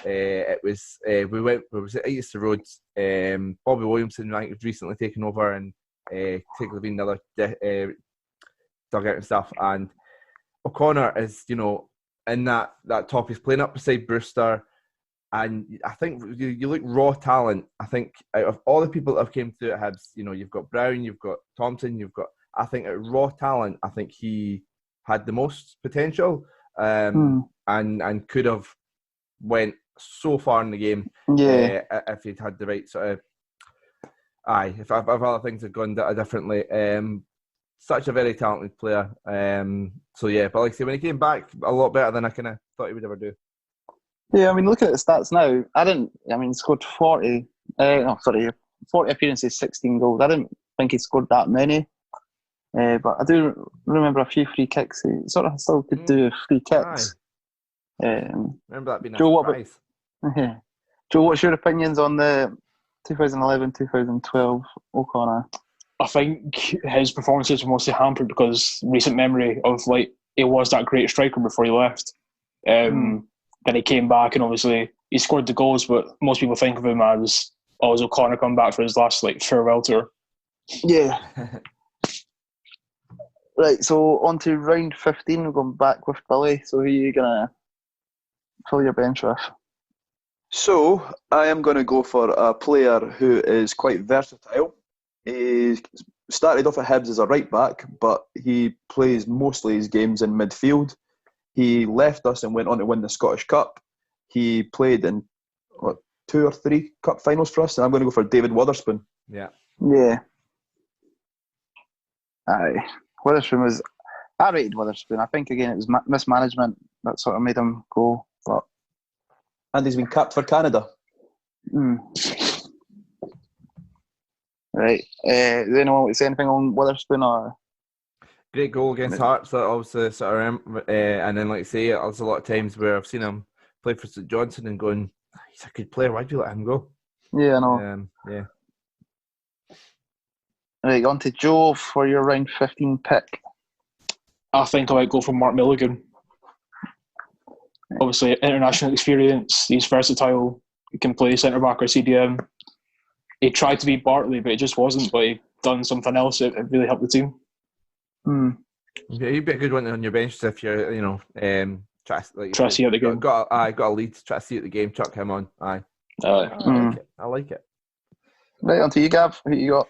it was we was at Easter Road. Bobby Williamson, I think, was recently taken over, and taking another dugout and stuff. And O'Connor is, in that top. He's playing up beside Brewster. And I think you look raw talent. I think out of all the people that have came through at Hibs, you've got Brown, you've got Thompson, I think at raw talent, I think he had the most potential, and could have went so far in the game if he'd had the right sort of. If other things had gone differently. Such a very talented player. But like I say, when he came back, a lot better than I kind of thought he would ever do. Yeah, I mean, looking at the stats now, he scored 40 appearances, 16 goals. I didn't think he scored that many. But I do remember a few free kicks. He sort of still could do free kicks. Remember that being a Joe, surprise. Joe, what's your opinions on the 2011-2012 O'Connor? I think his performances were mostly hampered because recent memory of he was that great striker before he left. Then he came back, and obviously he scored the goals, but most people think of him as O'Connor coming back for his last farewell tour. Yeah. Right, so on to round 15, we're going back with Billy. So who are you going to fill your bench with? So I am going to go for a player who is quite versatile. He started off at Hibs as a right back, but he plays mostly his games in midfield. He left us and went on to win the Scottish Cup. He played in 2 or 3 cup finals for us, and I'm going to go for David Wotherspoon. Yeah. Aye. Witherspoon was... I rated Witherspoon. I think, again, it was mismanagement that sort of made him go. But... And he's been capped for Canada. Right. Does anyone want to say anything on Witherspoon? Or... Great goal against Hearts, that obviously sort of, and then like I say, there's a lot of times where I've seen him play for St Johnstone and going, he's a good player, why do you let him go? Yeah, I know. Yeah. Right, on to Joe for your round 15 pick. I think I might go for Mark Milligan. Obviously, international experience, he's versatile, he can play centre-back or CDM. He tried to be Bartley, but it just wasn't, but he done something else, it really helped the team. Yeah, he'd be a good one on your bench if you're, try to see out the game. Got a lead, try to see out the game, chuck him on. I like it. Right, on to you, Gav. Who you got?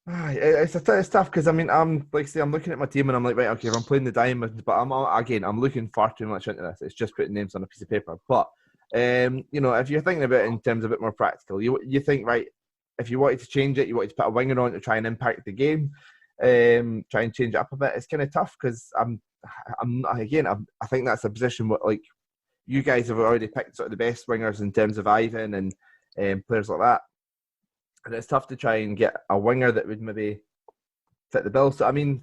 It's tough because I'm looking at my team and I'm like, right, okay, if I'm playing the diamond, but I'm looking far too much into this. It's just putting names on a piece of paper. But if you're thinking about it in terms of a bit more practical, you think, right, if you wanted to change it, you wanted to put a winger on to try and impact the game. Try and change it up a bit. It's kind of tough because I think that's a position where you guys have already picked sort of the best wingers in terms of Ivan and players like that, and it's tough to try and get a winger that would maybe fit the bill. So I mean,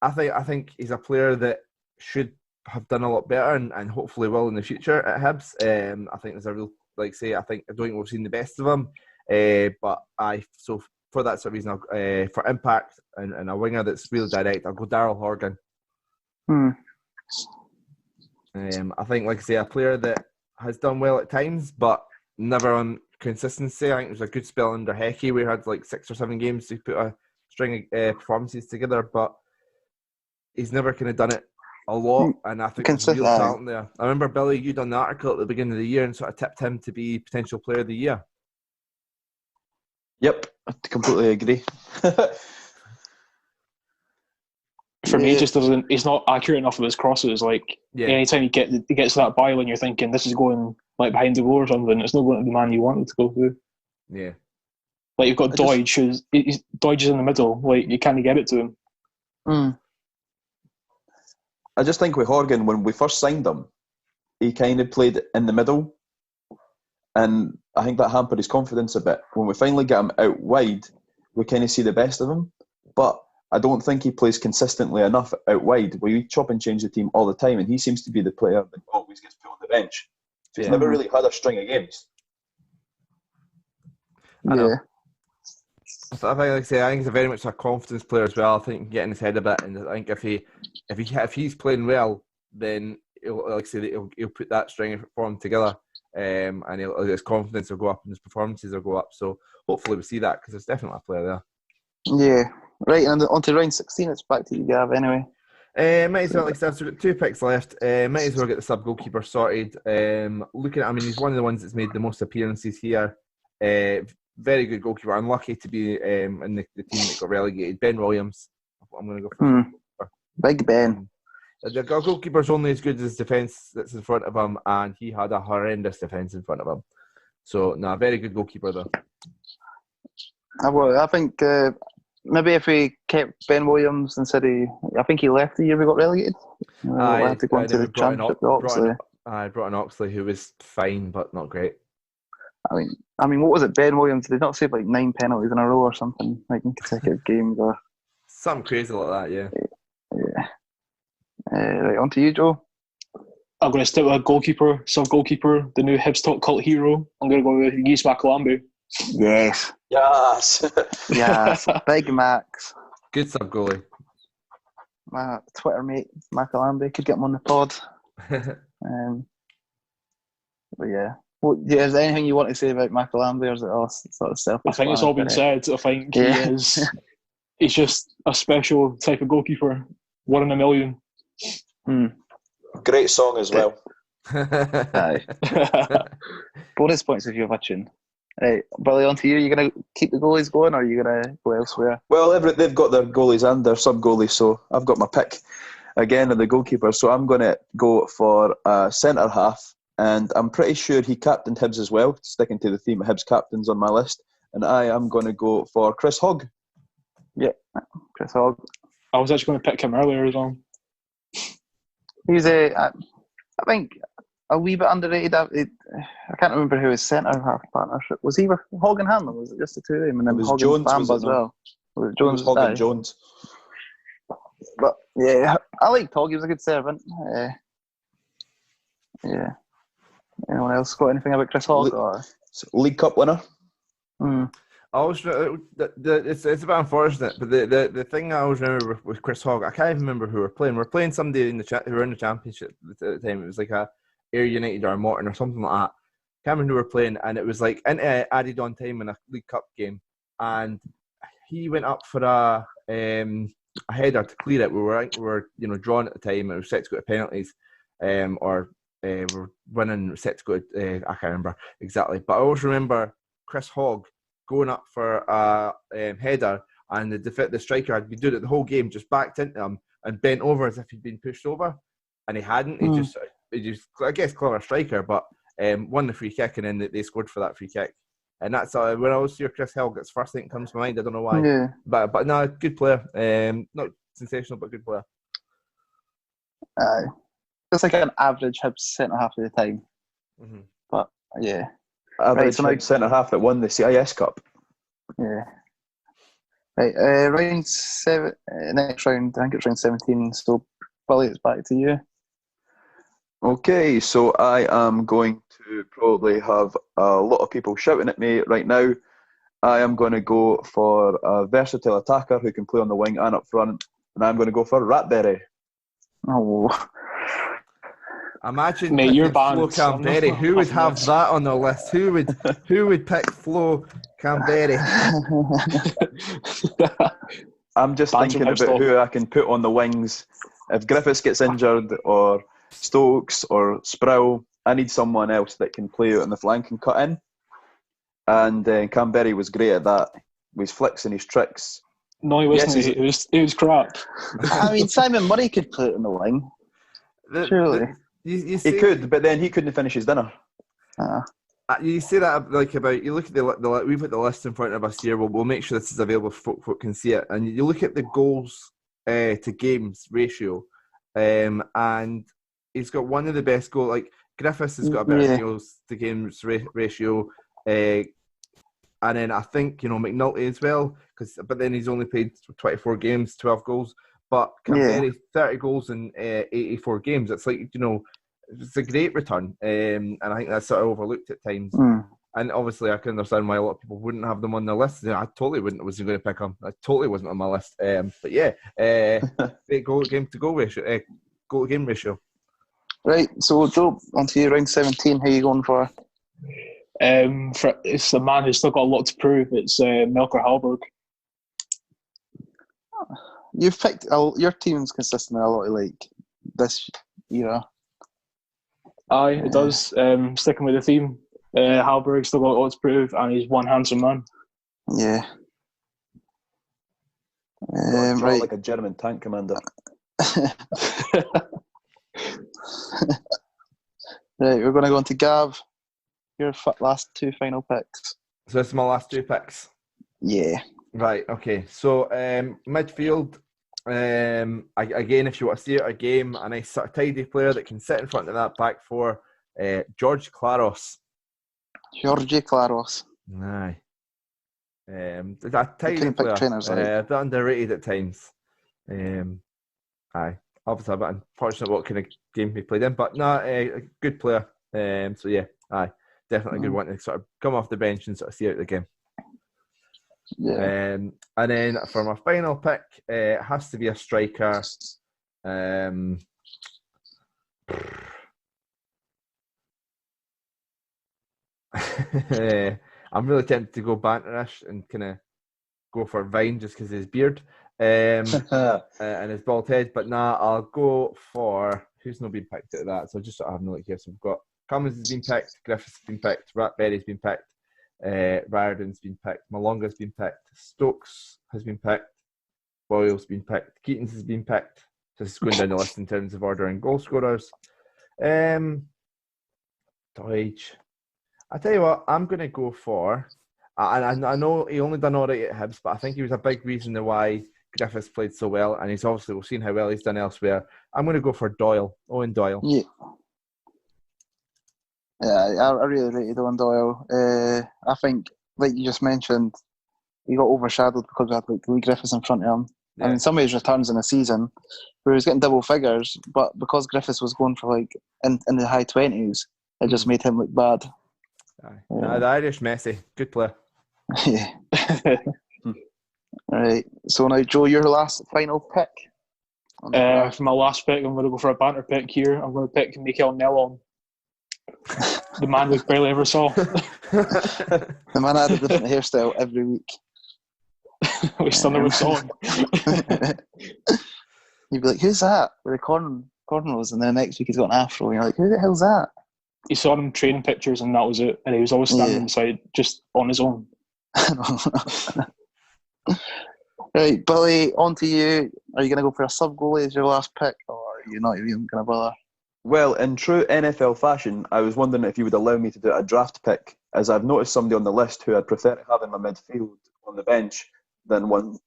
I think he's a player that should have done a lot better and hopefully will in the future at Hibs. I think there's a real, I don't think we've seen the best of him. But so for that sort of reason, for impact and a winger that's really direct, I'll go Daryl Horgan. I think, like I say, a player that has done well at times, but never on consistency. I think there's a good spell under Hecky where he had like 6 or 7 games to put a string of performances together, but he's never kind of done it a lot, and I think there's real talent there. I remember, Billy, you done the article at the beginning of the year and sort of tipped him to be potential player of the year. Yep, I completely agree. For me, just doesn't. He's not accurate enough with his crosses. Like anytime he gets to that byline, you're thinking this is going like behind the goal or something. It's not going to the man you want it to go to. Yeah, like you've got Deutsch. Deutsch is in the middle. Like you can't get it to him. I just think with Horgan, when we first signed him, he kind of played in the middle, and I think that hampered his confidence a bit. When we finally get him out wide, we kind of see the best of him, but I don't think he plays consistently enough out wide. We chop and change the team all the time, and he seems to be the player that always gets put on the bench. So he's never really had a string of games. I know. So I think he's very much a confidence player as well. I think he can get in his head a bit, and I think if he's playing well, then he'll put that string of form together, and his confidence will go up and his performances will go up. So hopefully we see that, because there's definitely a player there. Yeah, right. And on to round 16. It's back to you, Gav. Anyway. Might as well, like I said, so we've got 2 picks left. Might as well get the sub goalkeeper sorted. Looking at, he's one of the ones that's made the most appearances here. Very good goalkeeper. Unlucky to be in the team that got relegated. Ben Williams. I'm going to go for Big Ben. The goalkeeper's only as good as his defence that's in front of him, and he had a horrendous defence in front of him. So, a very good goalkeeper though. I think maybe if we kept Ben Williams instead of, I think he left the year we got relegated. I had to go into the championship with Oxley. I brought in Oxley, who was fine but not great. I mean, what was it? Ben Williams, did they not save like 9 penalties in a row or something, like in consecutive games or something crazy like that? Yeah. Right, on to you, Joe. I'm going to stick with a goalkeeper, sub-goalkeeper, the new Hibs top cult hero. I'm going to go with Yves Macalambe. Yes. Yes. Big Max. Good sub-goalie. My Twitter mate, Macalambe, could get him on the pod. But yeah. Well, is there anything you want to say about Macalambe, or is it all sort of selfish? I think it's all been said. I think he's just a special type of goalkeeper. 1 in a million. Great song as well. Aye. Bonus points if you're watching. Right, Billy, on to you. Are you going to keep the goalies going, or are you going to go elsewhere? Well, they've got their goalies and their sub-goalies, so I've got my pick again of the goalkeeper. So I'm going to go for a centre-half, and I'm pretty sure he captained Hibs as well, sticking to the theme of Hibs captains on my list, and I am going to go for Chris Hogg. Yeah, Chris Hogg. I was actually going to pick him earlier as well. He's I think, a wee bit underrated. I can't remember who his centre-half partnership was. He with Hogg and Hanlon? Was it just the two of them? And then Hogg and Bamba as well. Was it Jones? Hogg and Jones. But yeah, I liked Hogg. He was a good servant. Yeah. Anyone else got anything about Chris Hogg? League Cup winner. I always, it's a bit unfortunate, but the thing I always remember with Chris Hogg, I can't even remember who we're playing. We're playing somebody who were in the championship at the time. It was like a Ayr United or Morton or something like that. Can't remember who we were playing, and it was like into added on time in a League Cup game, and he went up for a header to clear it. We were drawn at the time. It was set to go to penalties, or we're winning, set to go to, I can't remember exactly, but I always remember Chris Hogg going up for a header, and the striker had been doing it the whole game, just backed into him and bent over as if he'd been pushed over, and he hadn't. He just I guess clever striker, but won the free kick, and then they scored for that free kick. And that's when I always hear Chris Hogg, it's the first thing that comes to mind. I don't know why, but no, good player. Not sensational, but good player. It's like an average Hibs centre half of the time, but yeah. Average centre half that won the CIS Cup. Yeah. Right, round 7, next round, I think it's round 17, so Billy, it's back to you. Okay, so I am going to probably have a lot of people shouting at me right now. I am going to go for a versatile attacker who can play on the wing and up front, and I'm going to go for Ratberry. Oh, Imagine Mate, you're picking Flo banned. I'm not- Canberry. Who would I'm have not- that on their list? Who would pick Flo Canberry? I'm just Banned from thinking about Hibs who I can put on the wings. If Griffiths gets injured or Stokes or Sproul, I need someone else that can play out on the flank and cut in. And Canberry was great at that. With his flicks and his tricks. No, he wasn't. Yes, It was crap. I mean, Simon Murray could play it on the wing. Surely. You He could, but then he couldn't finish his dinner. You say that like about you look at the we put the list in front of us here. We'll make sure this is available for folk can see it. And you look at the goals to games ratio, and he's got one of the best goals. Like Griffiths has got a better goals to games ratio, and then I think McNulty as well. But then he's only played 24 games, 12 goals. But Canberry 30 goals in 84 games. It's like it's a great return, and I think that's sort of overlooked at times. And obviously, I can understand why a lot of people wouldn't have them on their list. I totally wasn't going to pick him. I totally wasn't on my list. But yeah, great goal game to goal ratio, goal to game ratio. Right, so Joe, on to you, round 17. Who are you going for? It's the man who's still got a lot to prove. It's Melker Hallberg. You've picked your team's consistent a lot of this era. Aye, it does. Sticking with the theme, Hallberg's still got a lot to prove, and he's one handsome man. Yeah. Right, like a German tank commander. Right, we're going to go on to Gav. Your last two final picks. So this is my last two picks. Yeah. Right. Okay. So midfield. Again, if you want to see it a game, a nice sort of tidy player that can sit in front of that back four. George Claros. Jorge Claros. Aye. A tidy player. Trainers, a bit underrated at times. Aye. Obviously a bit unfortunate what kind of game he played in, but a good player. So yeah, aye. Definitely a good one to sort of come off the bench and sort of see out the game. Yeah. And then for my final pick, it has to be a striker. I'm really tempted to go banterish and kind of go for Vine just because of his beard and his bald head. But I'll go for who's not been picked out of that. So just sort of having a look here. So we've got Cummins has been picked, Griffiths has been picked, Ratberry's been picked, Riordan's been picked, Malonga's been picked, Stokes has been picked, Boyle's been picked, Keaton's has been picked. So this is going down the list in terms of ordering goal scorers. Deutsch. I tell you what, I'm going to go for, and I know he only done all right at Hibs, but I think he was a big reason why Griffiths played so well, and he's obviously, we've seen how well he's done elsewhere. I'm going to go for Doyle, Owen Doyle. Yeah. Yeah, I really rated Owen Doyle. I think, like you just mentioned, he got overshadowed because we had Lee Griffiths in front of him. Yeah. I mean, some of his returns in a season where he was getting double figures, but because Griffiths was going for in the high 20s, it just made him look bad. The Irish Messi, good player. Yeah. Right. So now, Joe, your last final pick. For my last pick, I'm going to go for a banter pick here. I'm going to pick Mikel Mellon. The man we barely ever saw. The man had a different hairstyle every week. We still never saw him. You'd be like, who's that? With the cornrows, and then next week he's got an afro, and you're like, who the hell's that? You saw him training pictures and that was it. And he was always standing inside just on his own. Right, Billy, on to you. Are you going to go for a sub goalie as your last pick, or are you not even going to bother? Well, in true NFL fashion, I was wondering if you would allow me to do a draft pick, as I've noticed somebody on the list who I'd prefer to have in my midfield on the bench than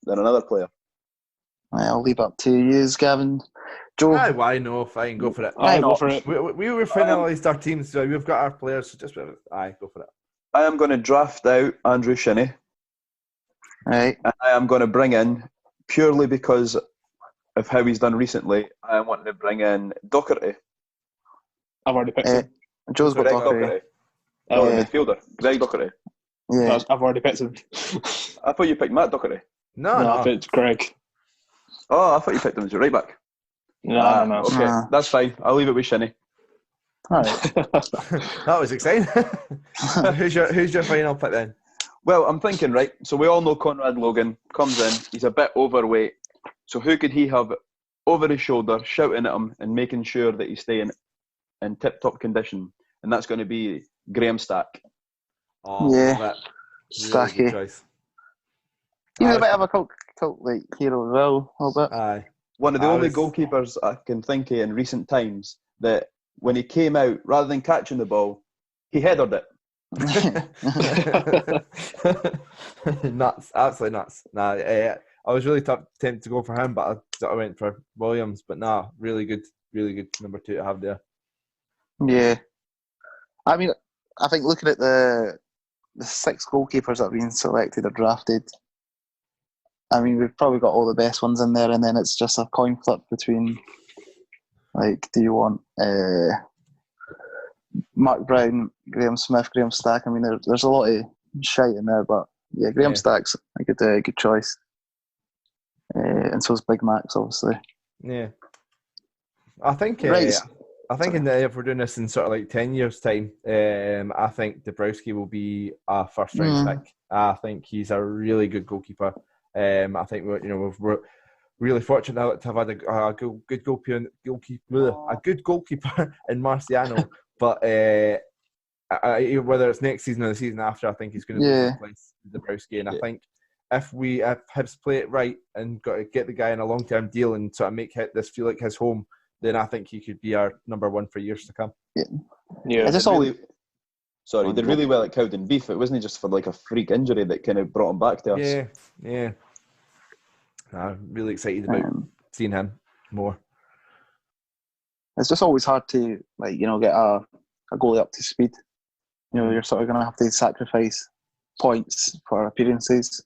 another player. I'll leave up to you, Gavin. Joe? Why no? Fine, go for it. Go for it. We finalised our teams, so we've got our players, so just go for it. I am going to draft out Andrew Shinney. Right. And I am going to bring in, purely because of how he's done recently, I am wanting to bring in Docherty. I've already picked him. Joe's got Greg Docherty. Docherty. No, Yeah. midfielder. Greg Docherty. Yeah. I've already picked him. I thought you picked Matt Docherty. No, I picked Greg. Oh, I thought you picked him as your right back. No. Okay, No. that's fine. I'll leave it with Shinny. All right. That was exciting. who's your final pick then? Well, I'm thinking, right, so we all know Conrad Logan comes in, he's a bit overweight. So who could he have over his shoulder, shouting at him and making sure that he's staying in tip-top condition? And that's going to be Graham Stack. Oh, Yeah. love it. Really Stacky. good choice. He's a bit of a cult like hero as well, a little bit. Aye. One of the only goalkeepers I can think of in recent times that when he came out, rather than catching the ball, he headered it. Nuts, absolutely nuts. Nah, I was really tempted to go for him, but I went for Williams. But nah, really good number 2 to have there. Yeah. I mean, I think looking at the 6 goalkeepers that have been selected or drafted, I mean, we've probably got all the best ones in there, and then it's just a coin flip between, like, do you want Mark Brown, Graham Smith, Graham Stack? I mean, there's a lot of shite in there, but yeah, Graham Stack's a good choice. And so is Big Max, obviously. Yeah. I think Right. I think if we're doing this in sort of like 10 years' time, I think Dabrowski will be a first round pick. I think he's a really good goalkeeper. I think we're really fortunate to have had a good goalkeeper in Marciano. But whether it's next season or the season after, I think he's going to replace Dabrowski. And I think if Hibs play it right and got to get the guy in a long-term deal and sort of make this feel like his home, then I think he could be our number 1 for years to come. Yeah. He did really well at Cowden Beef. It wasn't just for like a freak injury that kind of brought him back to us. Yeah. I'm really excited about seeing him more. It's just always hard to get a goalie up to speed. You're sort of going to have to sacrifice points for appearances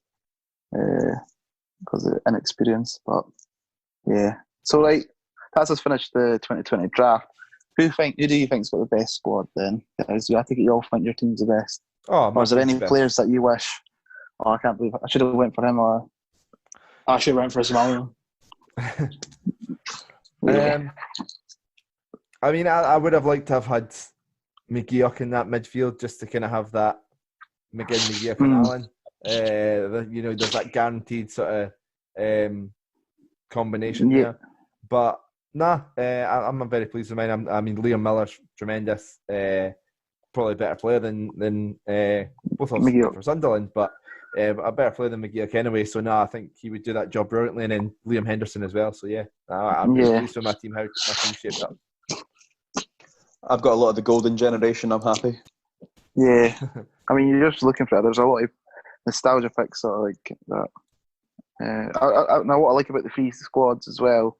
because of inexperience. But yeah, so that's us finished the 2020 draft. Who do you think's got the best squad then? Guys, I think you all think your team's the best. Or is there any players that you wish? Oh, I can't believe I should have went for him. Or I should have went for Somalia. I mean, I would have liked to have had McGeoch in that midfield just to kind of have that McGeoch and Allen. There's that guaranteed sort of combination there. But I'm very pleased with mine. I mean, Liam Miller's tremendous. Probably a better player than both of us for Sunderland, but a better player than McGeoch anyway. So I think he would do that job brilliantly, and then Liam Henderson as well. So I'm really pleased with my team, how my team shaped up. I've got a lot of the golden generation. I'm happy. Yeah, I mean, you're just looking for it. There's a lot of nostalgia picks sort of like that. Now, what I like about the free squads as well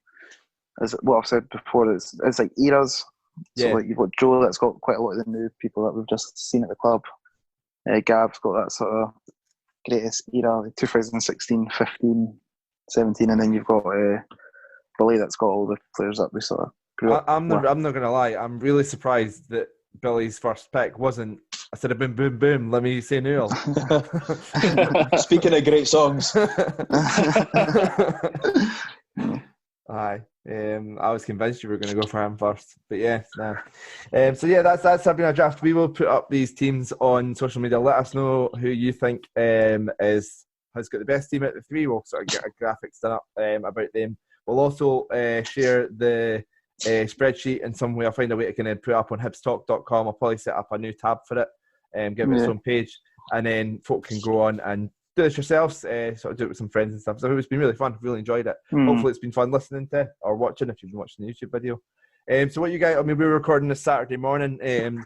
is what I've said before. It's like eras. So like you've got Joe that's got quite a lot of the new people that we've just seen at the club. Gav's got that sort of greatest era, like 2016, 15, 17, and then you've got Billy that's got all the players that we sort of grew up. I'm not going to lie. I'm really surprised that Billy's first pick wasn't I said, boom, boom, boom. Let me say Newell. Speaking of great songs. Aye. I was convinced you were going to go for him first, but yeah, nah. So yeah, that's Sabrina Draft. We will put up these teams on social media. Let us know who you think has got the best team out of the three. We'll sort of get a graphics done up about them. We'll also share the spreadsheet in some way. I'll find a way to kind of put it up on hibstalk.com. I'll probably set up a new tab for it, give it its own page, and then folk can go on and do this yourselves, sort of do it with some friends and stuff. So it's been really fun. Really enjoyed it. Hopefully it's been fun listening to or watching if you've been watching the YouTube video. So what you guys, I mean, we're recording this Saturday morning.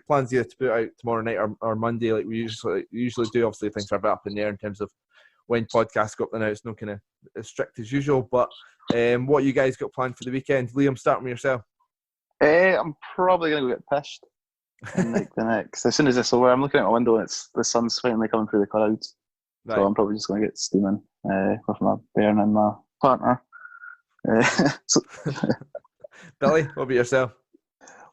Plans either to put out tomorrow night or Monday, like we usually do. Obviously things are a bit up in the air in terms of when podcasts go up and out. It's not kind of as strict as usual. But what you guys got planned for the weekend? Liam, starting with yourself. I'm probably going to go get pissed in like the next. As soon as it's over, I'm looking out my window and the sun's finally coming through the clouds. Right. So I'm probably just going to get steaming. with my bairn and my partner. So, Billy, what about yourself?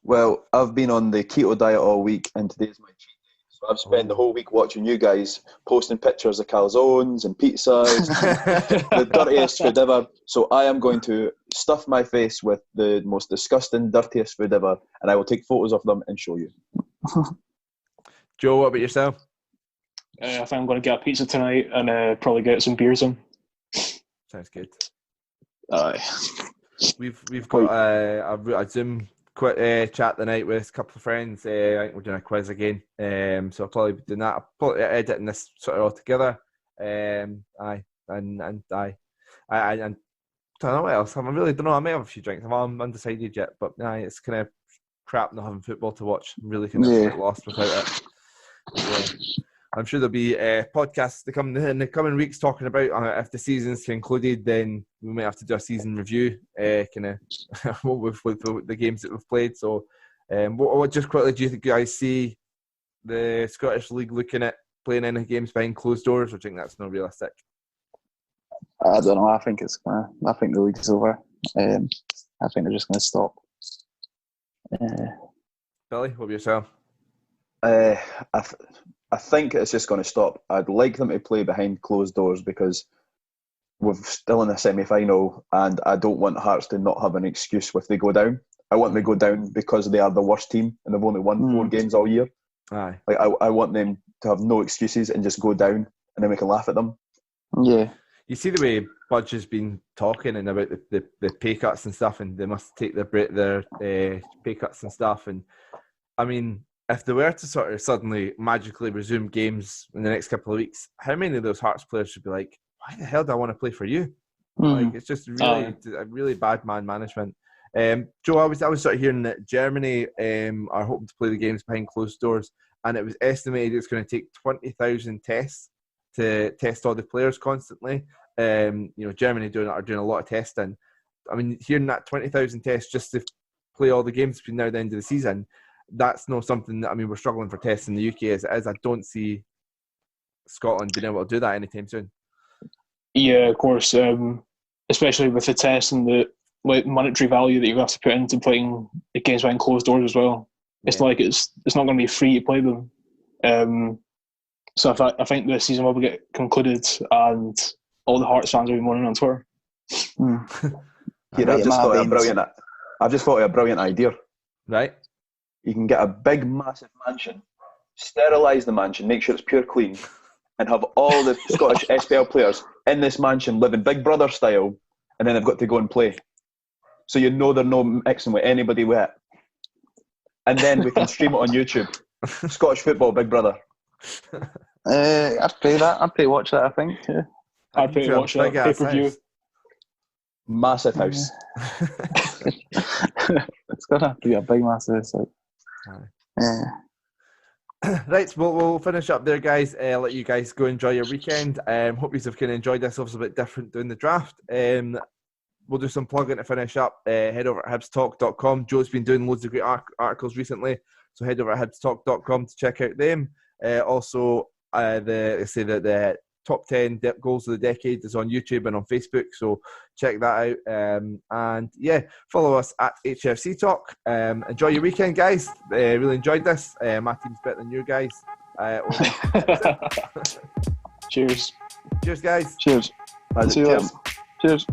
Well, I've been on the keto diet all week, and today's my cheat day. So I've spent the whole week watching you guys posting pictures of calzones and pizzas, the dirtiest food ever. So I am going to stuff my face with the most disgusting, dirtiest food ever, and I will take photos of them and show you. Joe, what about yourself? I think I'm going to get a pizza tonight and probably get some beers in. Sounds good. aye. We've got a Zoom chat tonight with a couple of friends. I think we're doing a quiz again. So I'll probably be doing that. I'll probably be editing this sort of all together. I don't know what else. I really don't know. I may have a few drinks. I'm undecided yet, but it's kind of crap not having football to watch. I'm really kind of lost without it. So, I'm sure there'll be podcasts in the coming weeks talking about if the season's concluded, then we might have to do a season review, kind of with the games that we've played. So, what just quickly do you guys see the Scottish League looking at playing any games behind closed doors, or do you think that's not realistic? I don't know. I think the league's over. I think they're just going to stop. Billy, what about yourself? I think it's just going to stop. I'd like them to play behind closed doors because we're still in the semi-final, and I don't want Hearts to not have an excuse if they go down. I want them to go down because they are the worst team and they've only won 4 games all year. Aye. Like I want them to have no excuses and just go down, and then we can laugh at them. Yeah. You see the way Budge has been talking and about the pay cuts and stuff, and they must take their pay cuts and stuff. And I mean, if they were to sort of suddenly magically resume games in the next couple of weeks, how many of those Hearts players should be like, why the hell do I want to play for you? Like, it's just really bad man management. Joe, I was sort of hearing that Germany are hoping to play the games behind closed doors, and it was estimated it's going to take 20,000 tests to test all the players constantly. Germany are doing a lot of testing. I mean, hearing that 20,000 tests just to play all the games between now and the end of the season, that's not something that, I mean, we're struggling for tests in the UK as it is. I don't see Scotland being able to do that anytime soon. Yeah, of course. Especially with the tests and the monetary value that you have to put into playing the games behind closed doors as well. It's like it's not going to be free to play them. So I think the season will get concluded and all the Hearts fans will be mourning on Twitter. I've just thought of a brilliant idea. Right. You can get a big, massive mansion, sterilise the mansion, make sure it's pure clean, and have all the Scottish SPL players in this mansion living Big Brother style, and then they've got to go and play. So they're no mixing with anybody with it. And then we can stream it on YouTube. Scottish football, Big Brother. I'd pay that. I'd pay watch that, I think. Yeah. I'd pay watch that pay-per-view. Massive house. It's going to have to be a big, massive house. Right, we'll finish up there, guys. Let you guys go enjoy your weekend. Hope you've kind of enjoyed this. It's a bit different doing the draft. We'll do some plugging to finish up. Head over at hibstalk.com. Joe's been doing loads of great articles recently, so head over at hibstalk.com to check out them. Also, the top 10 goals of the decade is on YouTube and on Facebook, so check that out. And follow us at HFC Talk. Enjoy your weekend, guys. Really enjoyed this. My team's better than your guys. Cheers. Cheers, guys. Cheers. Cheers.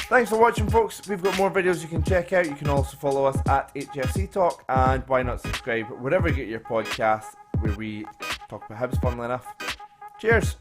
Thanks for watching, folks. We've got more videos you can check out. You can also follow us at HFC Talk, and why not subscribe wherever you get your podcasts, where we talk about Hibs, funnily enough. Cheers.